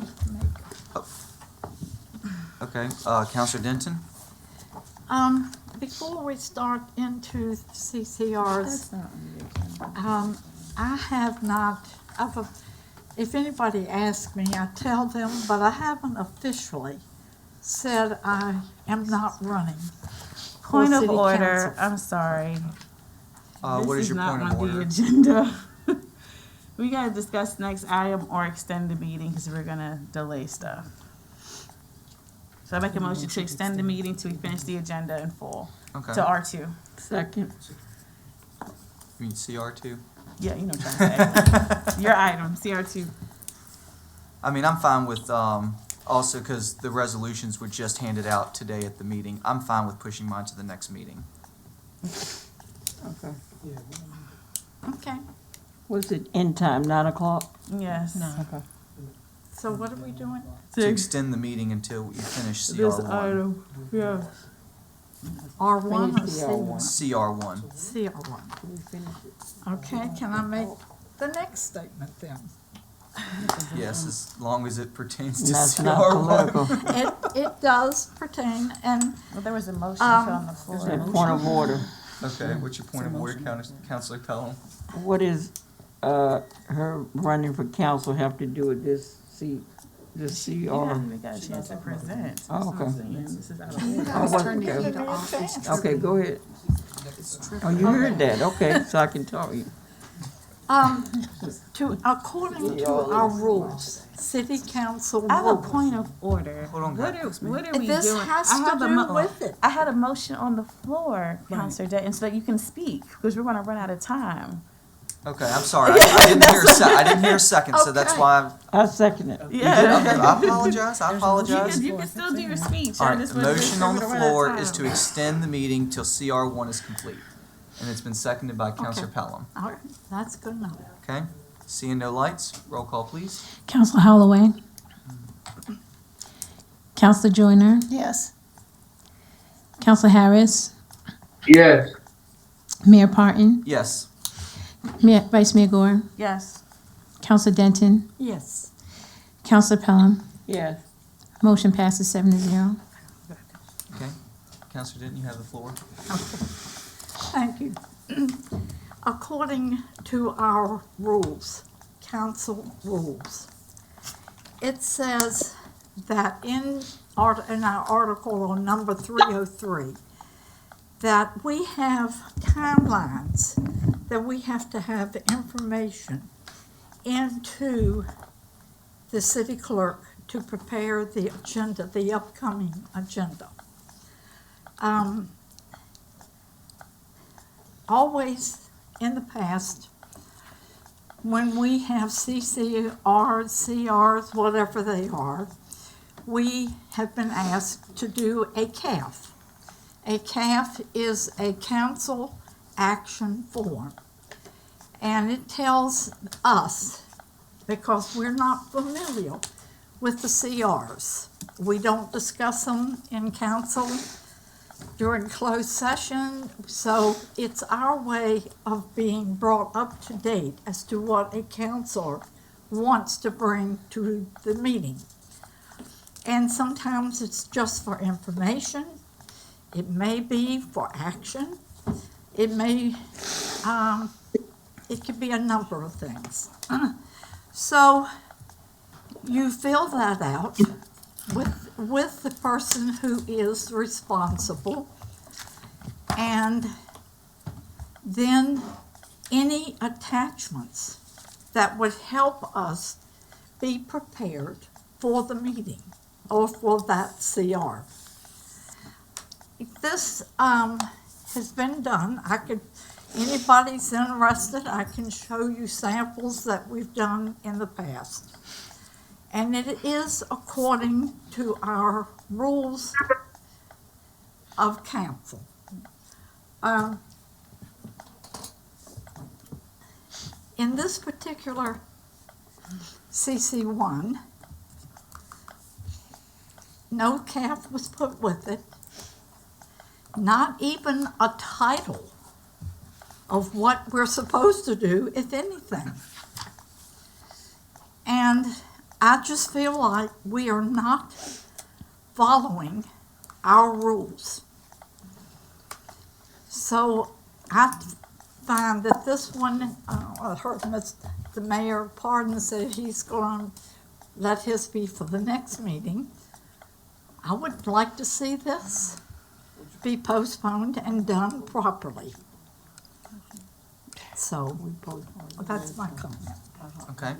Okay, Counselor Denton. Before we start into CCRs, I have not, if anybody asks me, I tell them, but I haven't officially said I am not running. for Point of city order, council. I'm sorry. What is your point of This is not order? on the agenda. We gotta discuss next item or extend the meeting because we're gonna delay stuff. So I make a motion to extend the meeting till we finish the agenda in full. Okay. To R2. Second. You mean CR2? Yeah, you know what I'm trying to say. Your item, CR2. I mean, I'm fine with, also because the resolutions were just handed out today at the meeting. I'm fine with pushing mine to the next meeting. Okay. Okay, What's it, end time, 9 o'clock? Yes. Okay. so what are we doing? To extend the meeting until you finish This CR1. item, yeah. R1 or Finish C1? CR1. CR1. Okay, can I make the next statement then? Yes, as long as it pertains to That's not CR1. political. It does pertain, and Well, there was a motion put on the floor. Is that point of order? Okay, what's your point of order, Counselor Pelham? What is, her running for council have to do with this seat, this You CR? haven't even got a chance to present. Oh, okay. This is out of order. Oh, what- Okay, go ahead. Oh, you heard that, okay, so I can talk you. According to our rules, city council rules. I have a point of order. Hold on, What guys. are we doing? This has I have to a do with it. I had a motion on the floor, Counselor Dayton, so that you can speak, because we're gonna run out of time. Okay, I'm sorry. I didn't hear I didn't hear a second, so that's Okay. why I second it. Yeah. I apologize. I apologize. You can still do your speech. All I right, just the wasn't- motion on the we're gonna run out floor of is time. to extend the meeting till CR1 is complete. And it's been seconded by Counselor Pelham. All right, that's good enough. Okay? Seeing no lights, roll call please. Council Holloway? Council Joyner? Yes. Council Harris? Yes. Mayor Parton? Yes. Vice Mayor Gore? Yes. Council Denton? Yes. Council Pelham? Yes. Motion passes 7-0. Okay. Counselor Denton, you have the floor. Thank you. According to our rules, council rules, it says that in our article on number 303, that we have timelines, that we have to have the information into the city clerk to prepare the agenda, the upcoming agenda. Always in the past, when we have CCRs, CRs, whatever they are, we have been asked to do a CAF. A CAF is a council action form. And it tells us, because we're not familiar with the CRs, we don't discuss them in council during closed session, so it's our way of being brought up to date as to what a counselor wants to bring to the meeting. And sometimes it's just for information, it may be for action, it may, it could be a number of things. So you fill that out with the person who is responsible, and then any attachments that would help us be prepared for the meeting or for that CR. If this has been done, anybody's interested, I can show you samples that we've done in the past. And it is according to our rules of council. In this particular CC1, no CAF was put with it, not even a title of what we're supposed to do, if anything. And I just feel like we are not following our rules. So I find that this one, I heard the mayor pardon said he's going to let his be for the next meeting. I would like to see this be postponed and done properly. So that's my comment. Okay.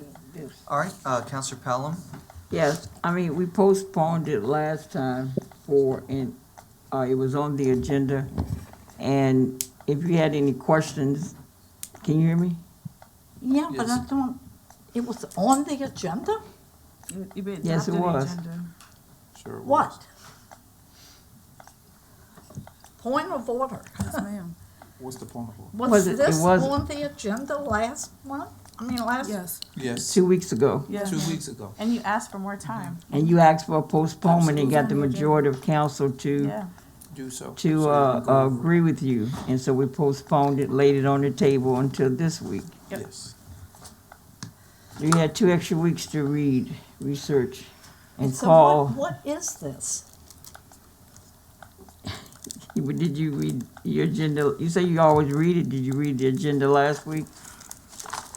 All right, Counselor Pelham. Yes, I mean, we postponed it last time it was on the agenda. And if you had any questions, can you hear me? Yeah, but I don't, it was on the agenda? Yes, it was. Sure. What? Point of order. Yes, ma'am. What's the point of order? Was it this was- on the agenda last month? I mean, last? Yes. Yes. 2 weeks ago. Yes. 2 weeks ago. And you asked for more time. And you asked for a postponement and got the majority of council to Yeah. Do so. agree with you. And so we postponed it, laid it on the table until this week. Yes. You had 2 extra weeks to research, and So call. what is this? Did you read your agenda? You say you always read it. Did you read the agenda last week?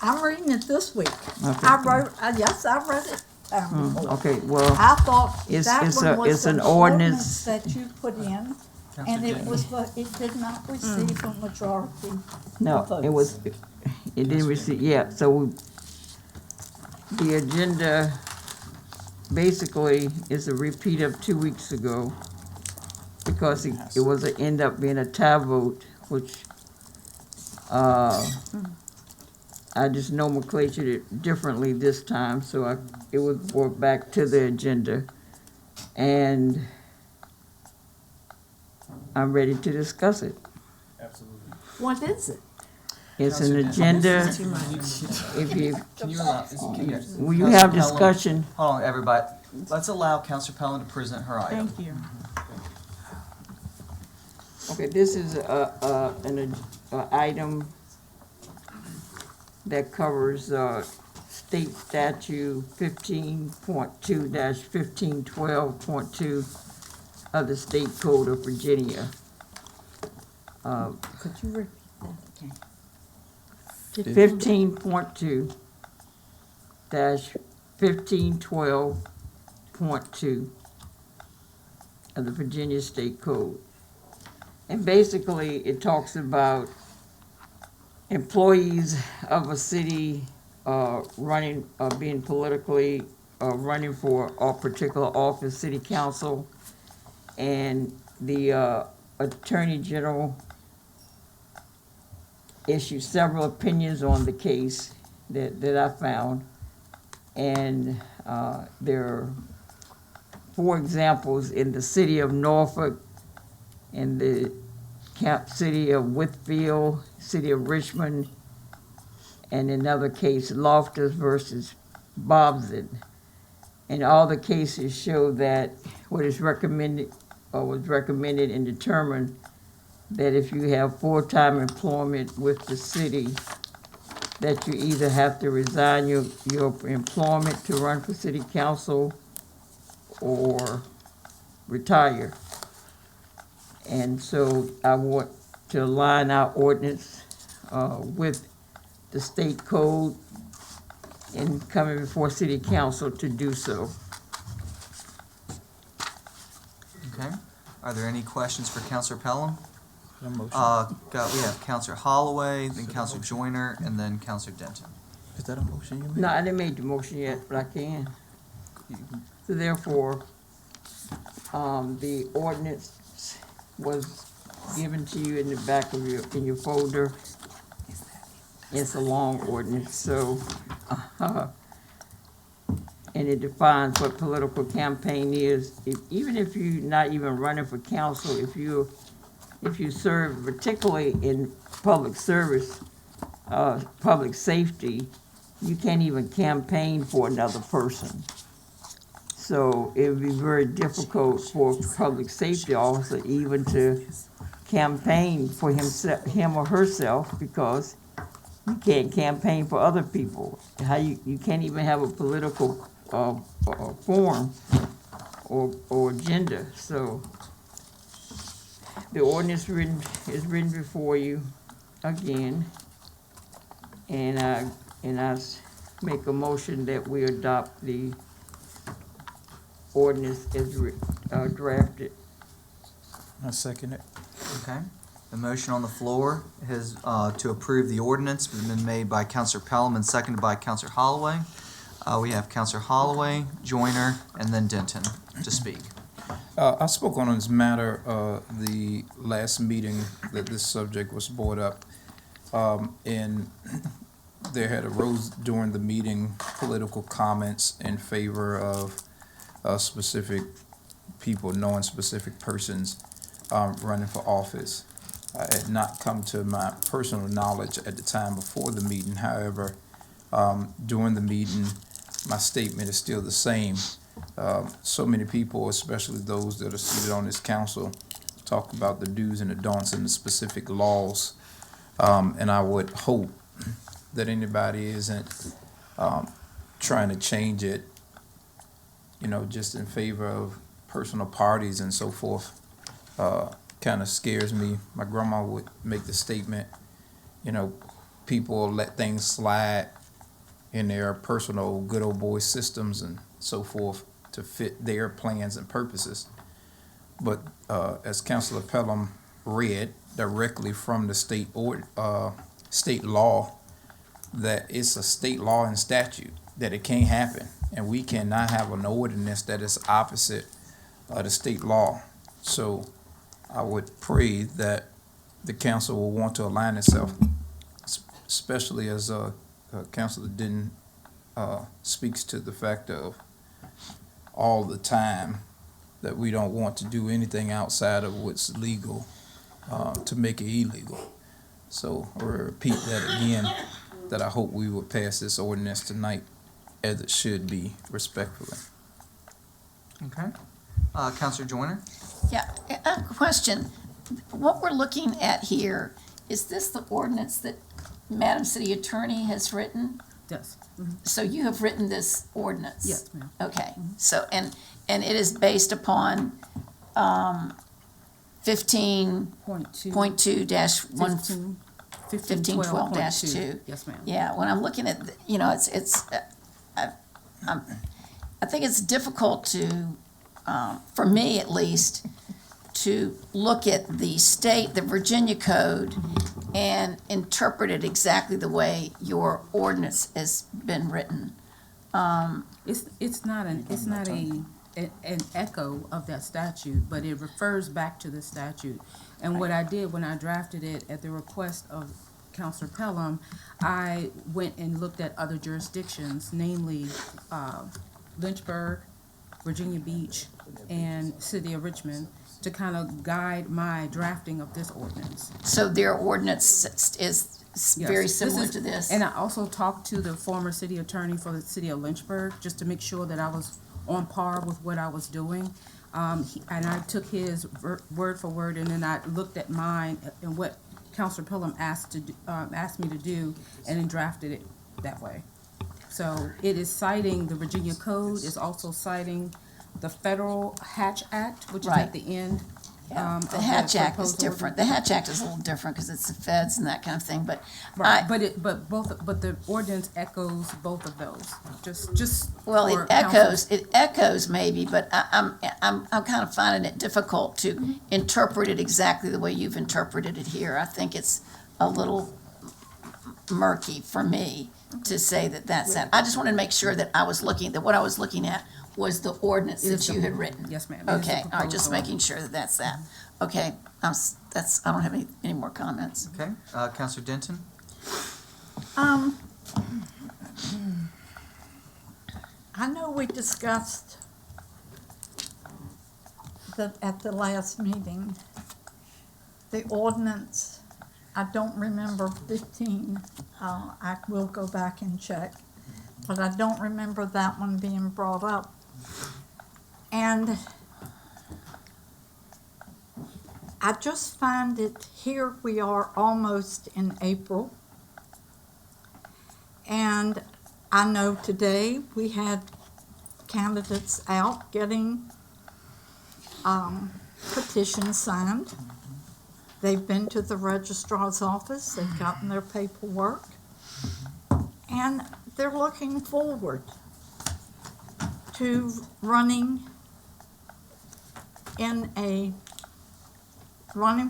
I'm reading it this week. Okay. I wrote, yes, I read it before. Okay, well, I thought it's- that it's one a- was it's an an ordinance. ordinance that you put in, and it was, it did not receive a majority no, of votes. it didn't receive, yeah, so the agenda basically is a repeat of 2 weeks ago, because it was, end up being a tie vote, which, I just nomenclatured it differently this time, so it was brought back to the agenda. And I'm ready to discuss it. Absolutely. What is it? It's an agenda. If you, Can you allow? will you Counselor have Pelham- discussion? Hold on, everybody. Let's allow Counselor Pelham to present her item. Thank you. Okay, this is an item that covers state statute 15.2-1512.2, of the State Code of Virginia. Could you repeat that again? 15.2 dash 1512.2 of the Virginia State Code. And basically, it talks about employees of a city being politically, running for a particular office, city council, and the Attorney General issued several opinions on the case that I found. And there are 4 examples in the city of Norfolk, in the city of Whitfield, city of Richmond, and another case, Loftus versus Bobson. And all the cases show that what is recommended or was recommended and determined that if you have full-time employment with the city, that you either have to resign your employment to run for city council or retire. And so I want to align our ordinance with the state code and coming before city council to do so. Okay. Are there any questions for Counselor Pelham? A motion. We have Counselor Holloway, then Counselor Joyner, and then Counselor Denton. Is that a motion you made? No, I didn't make the motion yet, but I can. So therefore, the ordinance was given to you in the back of in your folder. It's a long ordinance, so, and it defines what political campaign is. Even if you're not even running for council, if you serve particularly in public service, public safety, you can't even campaign for another person. So it would be very difficult for a public safety officer even to campaign for him or herself, because you can't campaign for other people. You can't even have a political form or agenda. So the ordinance is written before you again, and I make a motion that we adopt the ordinance as drafted. I second it. Okay. The motion on the floor has to approve the ordinance has been made by Counselor Pelham and seconded by Counselor Holloway. We have Counselor Holloway, Joyner, and then Denton to speak. I spoke on this matter the last meeting that this subject was brought up, and there had arose during the meeting political comments in favor of specific people, knowing specific persons running for office. It had not come to my personal knowledge at the time before the meeting. However, during the meeting, my statement is still the same. So many people, especially those that are seated on this council, talk about the do's and the don'ts and the specific laws. And I would hope that anybody isn't trying to change it, just in favor of personal parties and so forth. Kind of scares me. My grandma would make the statement, people let things slide in their personal good old boy systems and so forth to fit their plans and purposes. But as Councilor Pelham read directly from the state law, that it's a state law and statute that it can't happen, and we cannot have an ordinance that is opposite of the state law. So I would pray that the council will want to align itself, especially as Councilor Denton speaks to the fact of all the time that we don't want to do anything outside of what's legal to make it illegal. So I'll repeat that again, that I hope we will pass this ordinance tonight as it should be, respectfully. Okay. Counselor Joyner? Yeah, a question. What we're looking at here, is this the ordinance that Madam City Attorney has written? Yes. So you have written this ordinance? Yes, ma'am. Okay, so, and it is based upon 15.2 dash one. 1512-2. Yes, ma'am. Yeah, when I'm looking at, I think it's difficult to, for me at least, to look at the state, the Virginia code, and interpret it exactly the way your ordinance has been written. It's not an echo of that statute, but it refers back to the statute. And what I did when I drafted it at the request of Counselor Pelham, I went and looked at other jurisdictions, namely Lynchburg, Virginia Beach, and City of Richmond, to kind of guide my drafting of this ordinance. So their ordinance is very Yes, similar to this? And I also talked to the former city attorney for the city of Lynchburg, just to make sure that I was on par with what I was doing. And I took his word for word, and then I looked at mine and what Counselor Pelham asked me to do, and then drafted it that way. So it is citing the Virginia Code, it's also citing the Federal Hatch Act, which is Right. at the end. Yeah, the of Hatch Act is proposed different. The Hatch Act is a little different because it's the feds and that kind of thing, but Right, but the ordinance echoes both of those, just well, for it echoes maybe, but I'm kind of finding it difficult to interpret it exactly the way you've interpreted it here. I think it's a little murky for me to say that that's that. I just wanted to make sure that what I was looking at was the ordinance It is that you the- had written. yes, ma'am. It is the Okay, all right, just proposed making sure that that's that. Okay, I don't have any more comments. Okay, Counselor Denton? I know we discussed that at the last meeting, the ordinance, I don't remember 15, I will go back and check, but I don't remember that one being brought up. And I just find it, here we are almost in April. And I know today we had candidates out getting petitions signed. They've been to the registrar's office, they've gotten their paperwork, and they're looking forward to running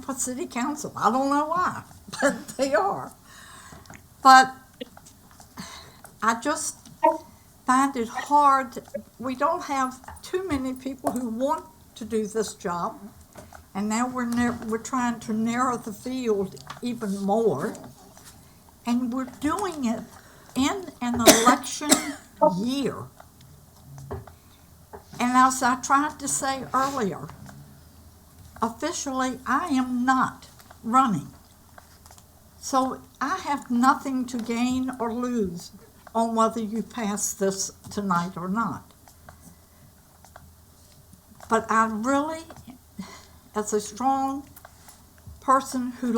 for city council. I don't know why, but they are. But I just find it hard. We don't have too many people who want to do this job, and now we're trying to narrow the field even more, and we're doing it in an election year. And as I tried to say earlier, officially, I am not running. So I have nothing to gain or lose on whether you pass this tonight or not. But I really, as a strong person who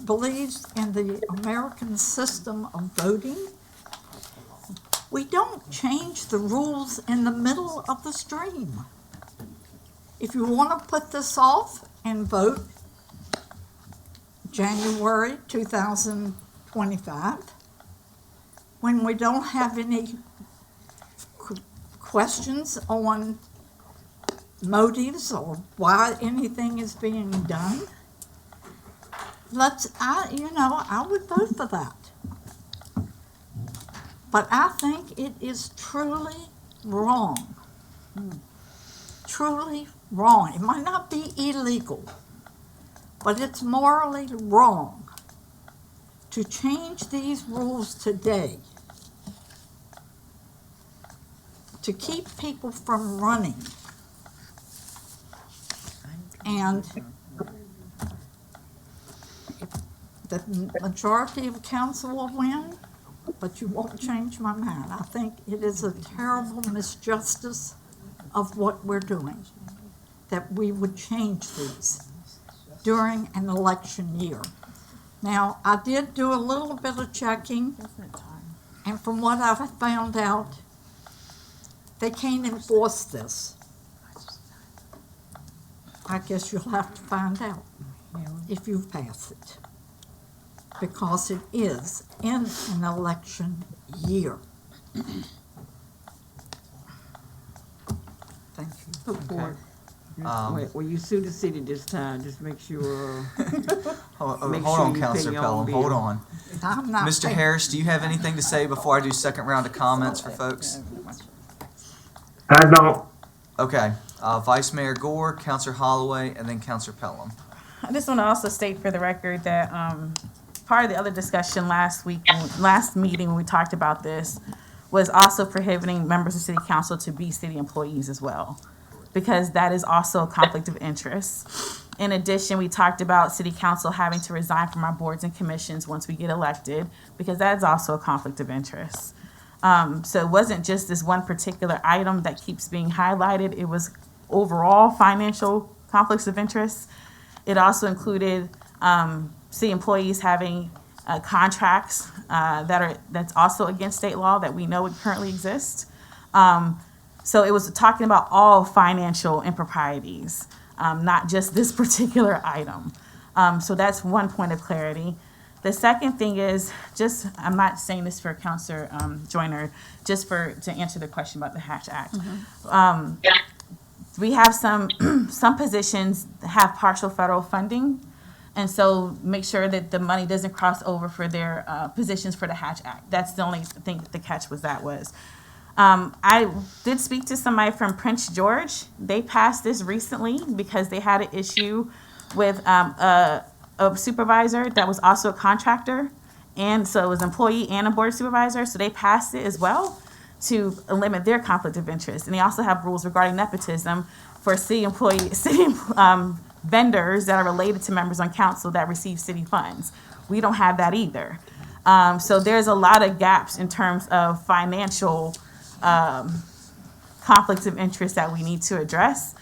believes in the American system of voting, we don't change the rules in the middle of the stream. If you want to put this off and vote January 2025, when we don't have any questions on motives or why anything is being done, I would vote for that. But I think it is truly wrong. Truly wrong. It might not be illegal, but it's morally wrong to change these rules today to keep people from running. And the majority of council will win, but you won't change my mind. I think it is a terrible misjustice of what we're doing, that we would change these during an election year. Now, I did do a little bit of checking, and from what I found out, they can't enforce this. I guess you'll have to find out if you pass it. Because it is in an election year. Thank you. Support. Um, Wait, when you sue the city this time, just make sure. Hold Make on, sure you pay Counselor your own Pelham, hold bill. on. I'm not Mr. paying- Harris, do you have anything to say before I do second round of comments for folks? I don't. Okay, Vice Mayor Gore, Counselor Holloway, and then Counselor Pelham. I just want to also state for the record that part of the other discussion last meeting when we talked about this was also prohibiting members of city council to be city employees as well, because that is also a conflict of interest. In addition, we talked about city council having to resign from our boards and commissions once we get elected, because that is also a conflict of interest. So it wasn't just this one particular item that keeps being highlighted. It was overall financial conflicts of interest. It also included city employees having contracts that's also against state law that we know it currently exists. So it was talking about all financial improprieties, not just this particular item. So that's one point of clarity. The second thing is just, I'm not saying this for Counselor Joyner, just to answer the question about the Hatch Act. We have some positions that have partial federal funding, and so make sure that the money doesn't cross over for their positions for the Hatch Act. That's the only thing the catch was. I did speak to somebody from Prince George. They passed this recently because they had an issue with a supervisor that was also a contractor, and so it was employee and a board supervisor, so they passed it as well to limit their conflict of interest. And they also have rules regarding nepotism for city vendors that are related to members on council that receive city funds. We don't have that either. So there's a lot of gaps in terms of financial conflicts of interest that we need to address.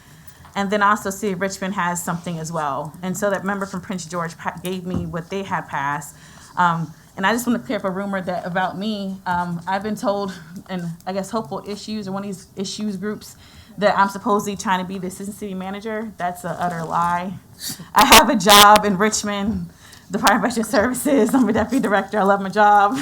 And then also City of Richmond has something as well. And so that member from Prince George gave me what they had passed. And I just want to clear up a rumor that about me, I've been told, and I guess Hopeful Issues or one of these issues groups, that I'm supposedly trying to be the assistant city manager. That's an utter lie. I have a job in Richmond, Department of Veteran Services. I'm a deputy director. I love my job.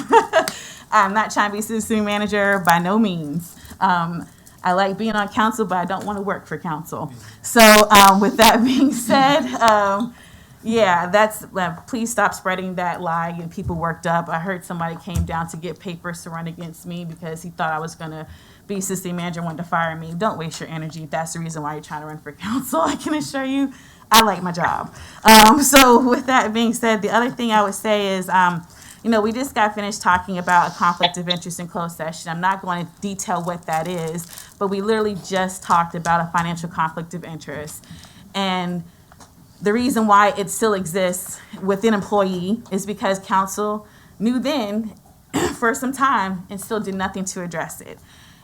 I'm not trying to be assistant city manager by no means. I like being on council, but I don't want to work for council. So with that being said, yeah, that's please stop spreading that lie and people worked up. I heard somebody came down to get papers to run against me because he thought I was going to be assistant manager and wanted to fire me. Don't waste your energy if that's the reason why you're trying to run for council. I can assure you I like my job. So with that being said, the other thing I would say is, we just got finished talking about a conflict of interest in closed session. I'm not going to detail what that is, but we literally just talked about a financial conflict of interest. And the reason why it still exists within employee is because council knew then for some time and still did nothing to address it.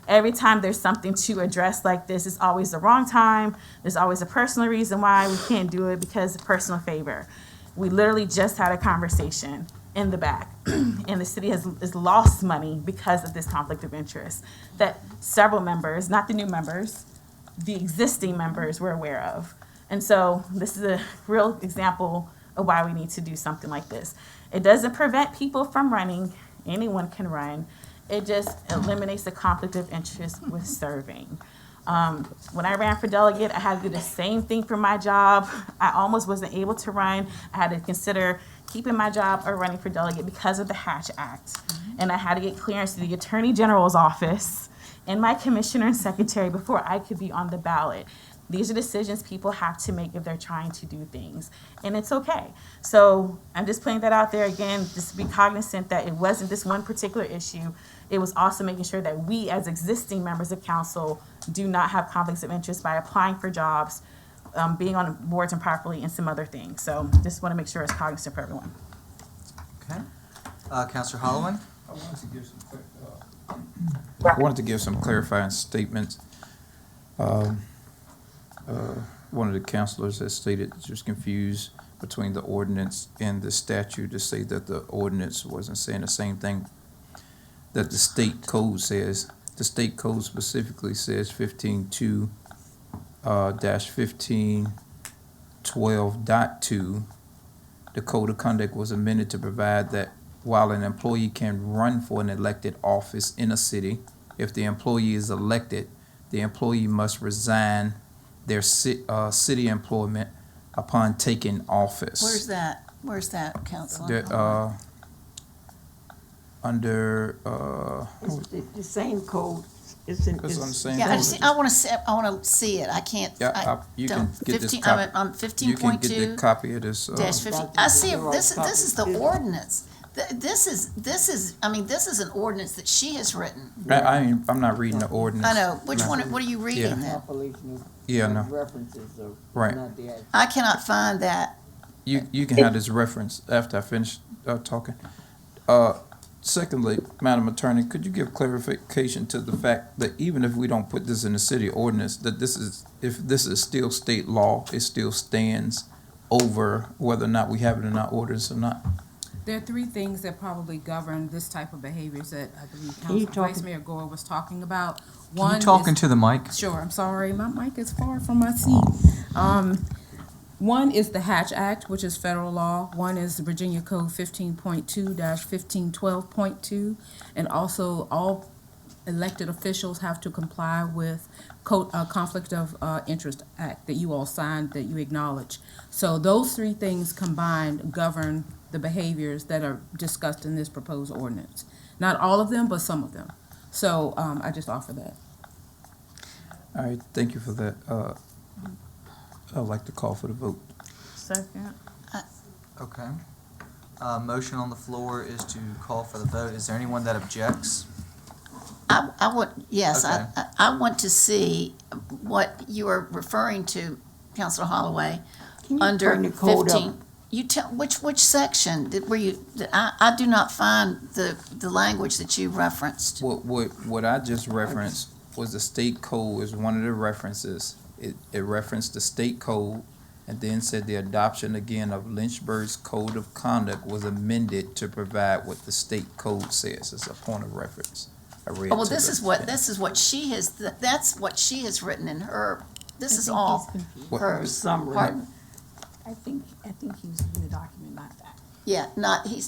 Every time there's something to address like this, it's always the wrong time. There's always a personal reason why we can't do it because of personal favor. We literally just had a conversation in the back, and the city has lost money because of this conflict of interest that several members, not the new members, the existing members were aware of. And so this is a real example of why we need to do something like this. It doesn't prevent people from running. Anyone can run. It just eliminates the conflict of interest with serving. When I ran for delegate, I had to do the same thing for my job. I almost wasn't able to run. I had to consider keeping my job or running for delegate because of the Hatch Act. And I had to get clearance to the Attorney General's office and my commissioner and secretary before I could be on the ballot. These are decisions people have to make if they're trying to do things, and it's okay. So I'm just putting that out there again, just to be cognizant that it wasn't this one particular issue. It was also making sure that we as existing members of council do not have conflicts of interest by applying for jobs, being on boards improperly, and some other things. So just want to make sure it's cognizant for everyone. Okay. Counselor Holloway? I wanted to give some clarifying statements. One of the counselors has stated just confused between the ordinance and the statute to say that the ordinance wasn't saying the same thing that the state code says. The state code specifically says 15.2-15 12.2, the code of conduct was amended to provide that while an employee can run for an elected office in a city, if the employee is elected, the employee must resign their city employment upon taking office. Where's that, Counselor? It's the same code. It's in. That's what I'm saying. Yeah, I want to see it. I can't. You can get this 15 copy. I'm on You can get 15.2 the copy of this. dash 50. I see. This is the ordinance. This is an ordinance that she has written. I'm not reading the ordinance. I know. Which one? What are you reading then? Compilation of Yeah, no. references of Right. not the actual. I cannot find that. You can have this reference after I finish talking. Secondly, Madam Attorney, could you give clarification to the fact that even if we don't put this in the city ordinance, that if this is still state law, it still stands over whether or not we have it in our ordinance or not? There are three things that probably govern this type of behaviors that I believe you Vice Mayor Gore was talking about. Can One you talk is- into the mic? Sure, I'm sorry, my mic is far from my seat. One is the Hatch Act, which is federal law. One is the Virginia Code 15.2-1512.2. And also, all elected officials have to comply with Conflict of Interest Act that you all signed, that you acknowledge. So those three things combined govern the behaviors that are discussed in this proposed ordinance. Not all of them, but some of them. So I just offer that. All right, thank you for that. I'd like to call for the vote. Second. Okay. Motion on the floor is to call for the vote. Is there anyone that objects? I would, yes, Okay. I want to see what you are referring to, Counselor Holloway, Can you under turn the code up? 15. You tell, which section I do not find the language that you referenced. What I just referenced was the state code is one of the references. It referenced the state code and then said the adoption again of Lynchburg's Code of Conduct was amended to provide what the state code says. It's a point of reference. I read Oh, well, to this the- is what she has, that's what she has written in her, this is all What- hers. Summary. Pardon? I think he's in the document, not that. Yeah,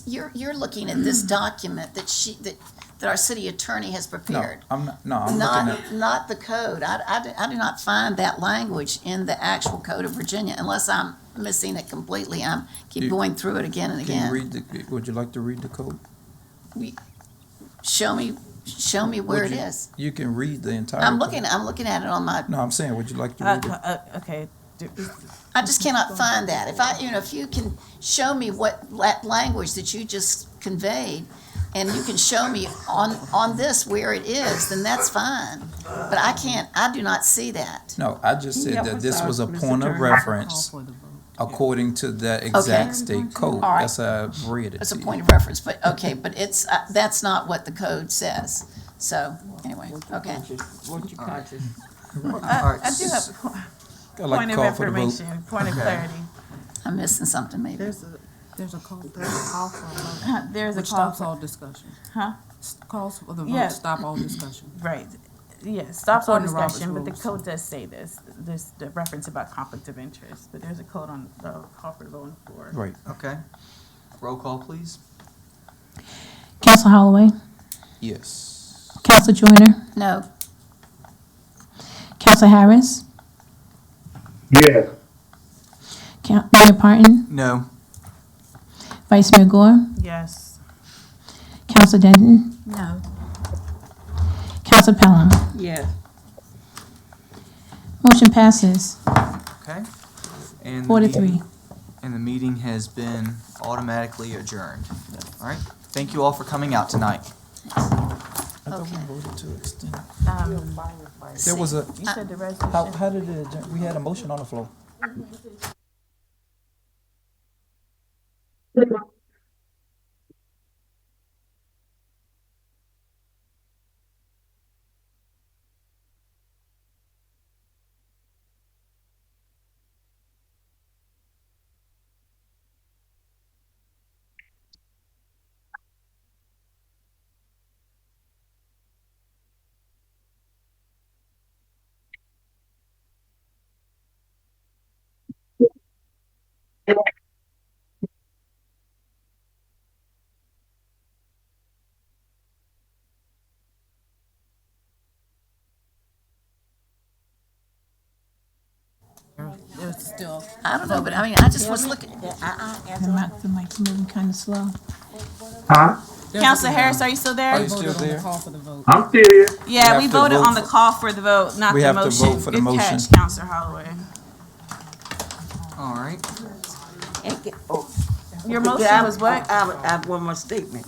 you're looking at this document that that our city attorney has No, prepared. I'm looking at. Not the code. I do not find that language in the actual Code of Virginia unless I'm missing it completely. Keep going through it again and Can you again. would you like to read the code? Show me where it is. You can read the entire. I'm code. looking at it on my, No, I'm saying, would you like to read it? Okay. I just cannot find that. If you can show me what language that you just conveyed, and you can show me on this where it is, then that's fine. But I do not see that. No, I just said help that us this out, was a Mr. point of Attorney? reference Call for the vote. according to that exact state code. All right. That's how I read it. It's a to you. point of reference, but it's, that's not what the code says. So, anyway, okay. What's your conscious? All right. I do have I'd like point to of call for the vote. information, point of clarity. I'm missing something maybe. There's a call for a vote, There's a which call stops for, all discussion. huh? Calls for the vote, Yeah. stop all discussion. Right. Yeah, stops all According to Robert's discussion, but the rules. code does say this. There's the reference about conflict of interest, but there's a code on the call for the vote on the floor. Right. Okay. Roll call, please. Council Holloway, Yes. Council Joyner, No, Council Harris, Yes. Mayor Parton, No. Vice Mayor Gore, Yes. Council Denton, no. Council Pelham. Yes. Motion passes Okay. And 4 to the meeting- 3. And the meeting has been automatically adjourned. All right. Thank you all for coming out tonight. I thought we voted to extend. There was a, You said the resolution. how did it, adjourn? We had a motion on the floor. still. I don't know, but I mean, I just was looking. The mic's moving kind of slow. Huh? Counselor Harris, are you still there? Are you still there? I'm still here. Yeah, we have to voted vote on the call for the vote, not We the have to motion. vote for the Good motion. catch, Counselor Holloway. All right. Your motion was what? I have one more statement.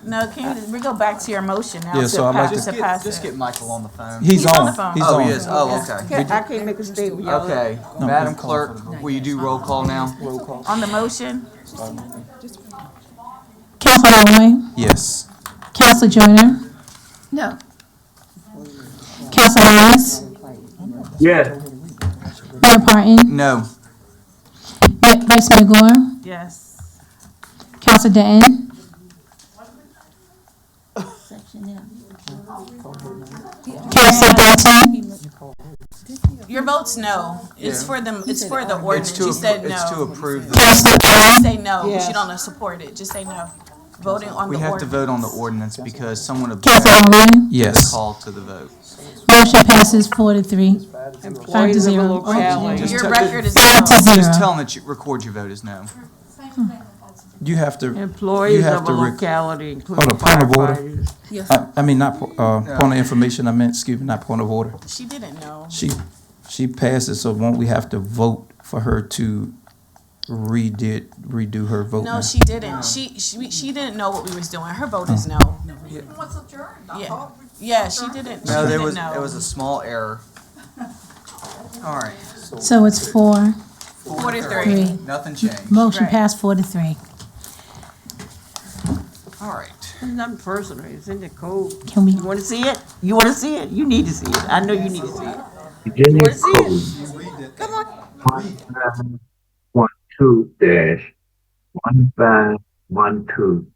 No, can you, we go back to your motion now. Yeah, so I'd like Just to, just get Michael on the phone. he's on on, the phone. he's Oh, on. he is. Oh, okay. I can't make a statement, y'all. Okay, No, Madam please call Clerk, for the vote. will you do roll call now? Roll call. On the motion, Counselor Holloway, Yes. Counselor Joyner, No, Counselor Harris, Yes. Mayor Parton, No. Vice Mayor Gore, yes. Counselor Denton, Counselor Dalton, Your vote's no. It's Yeah. for the, it's for the It's ordinance. to, You said it's to no. approve the, Counselor Just Brown, say no, because Yes. you don't support it. Just say no. Voting on we the have to ordinance. vote on the ordinance because someone Counselor objected Holloway, to the Yes. call to the vote. motion passes 4-3. Employees of a 5-0. locality. Just Your tell- record is 5-0. Just tell them that you record your vote as no. You have to, Employees have of to a rec- locality, Hold including on, point of order. firefighters. Yes. I mean, not, point of information, I meant, excuse me, not point of order. She didn't know. She passed it, so won't we have to vote for her to redo her vote now? No, she didn't. She didn't know what we was doing. Her vote is no. Yeah. Yeah, she didn't. No, she there didn't was, know. it was a small error. All right, So it's 4-3. 4-3. nothing changed. Motion Right. passed 4-3. All right. It's nothing personal, it's in the code. Can we, You wanna see it? You wanna see it? You need to see it. I know you need to see it. Virginia Wanna see Code it? Come on. 1512-1512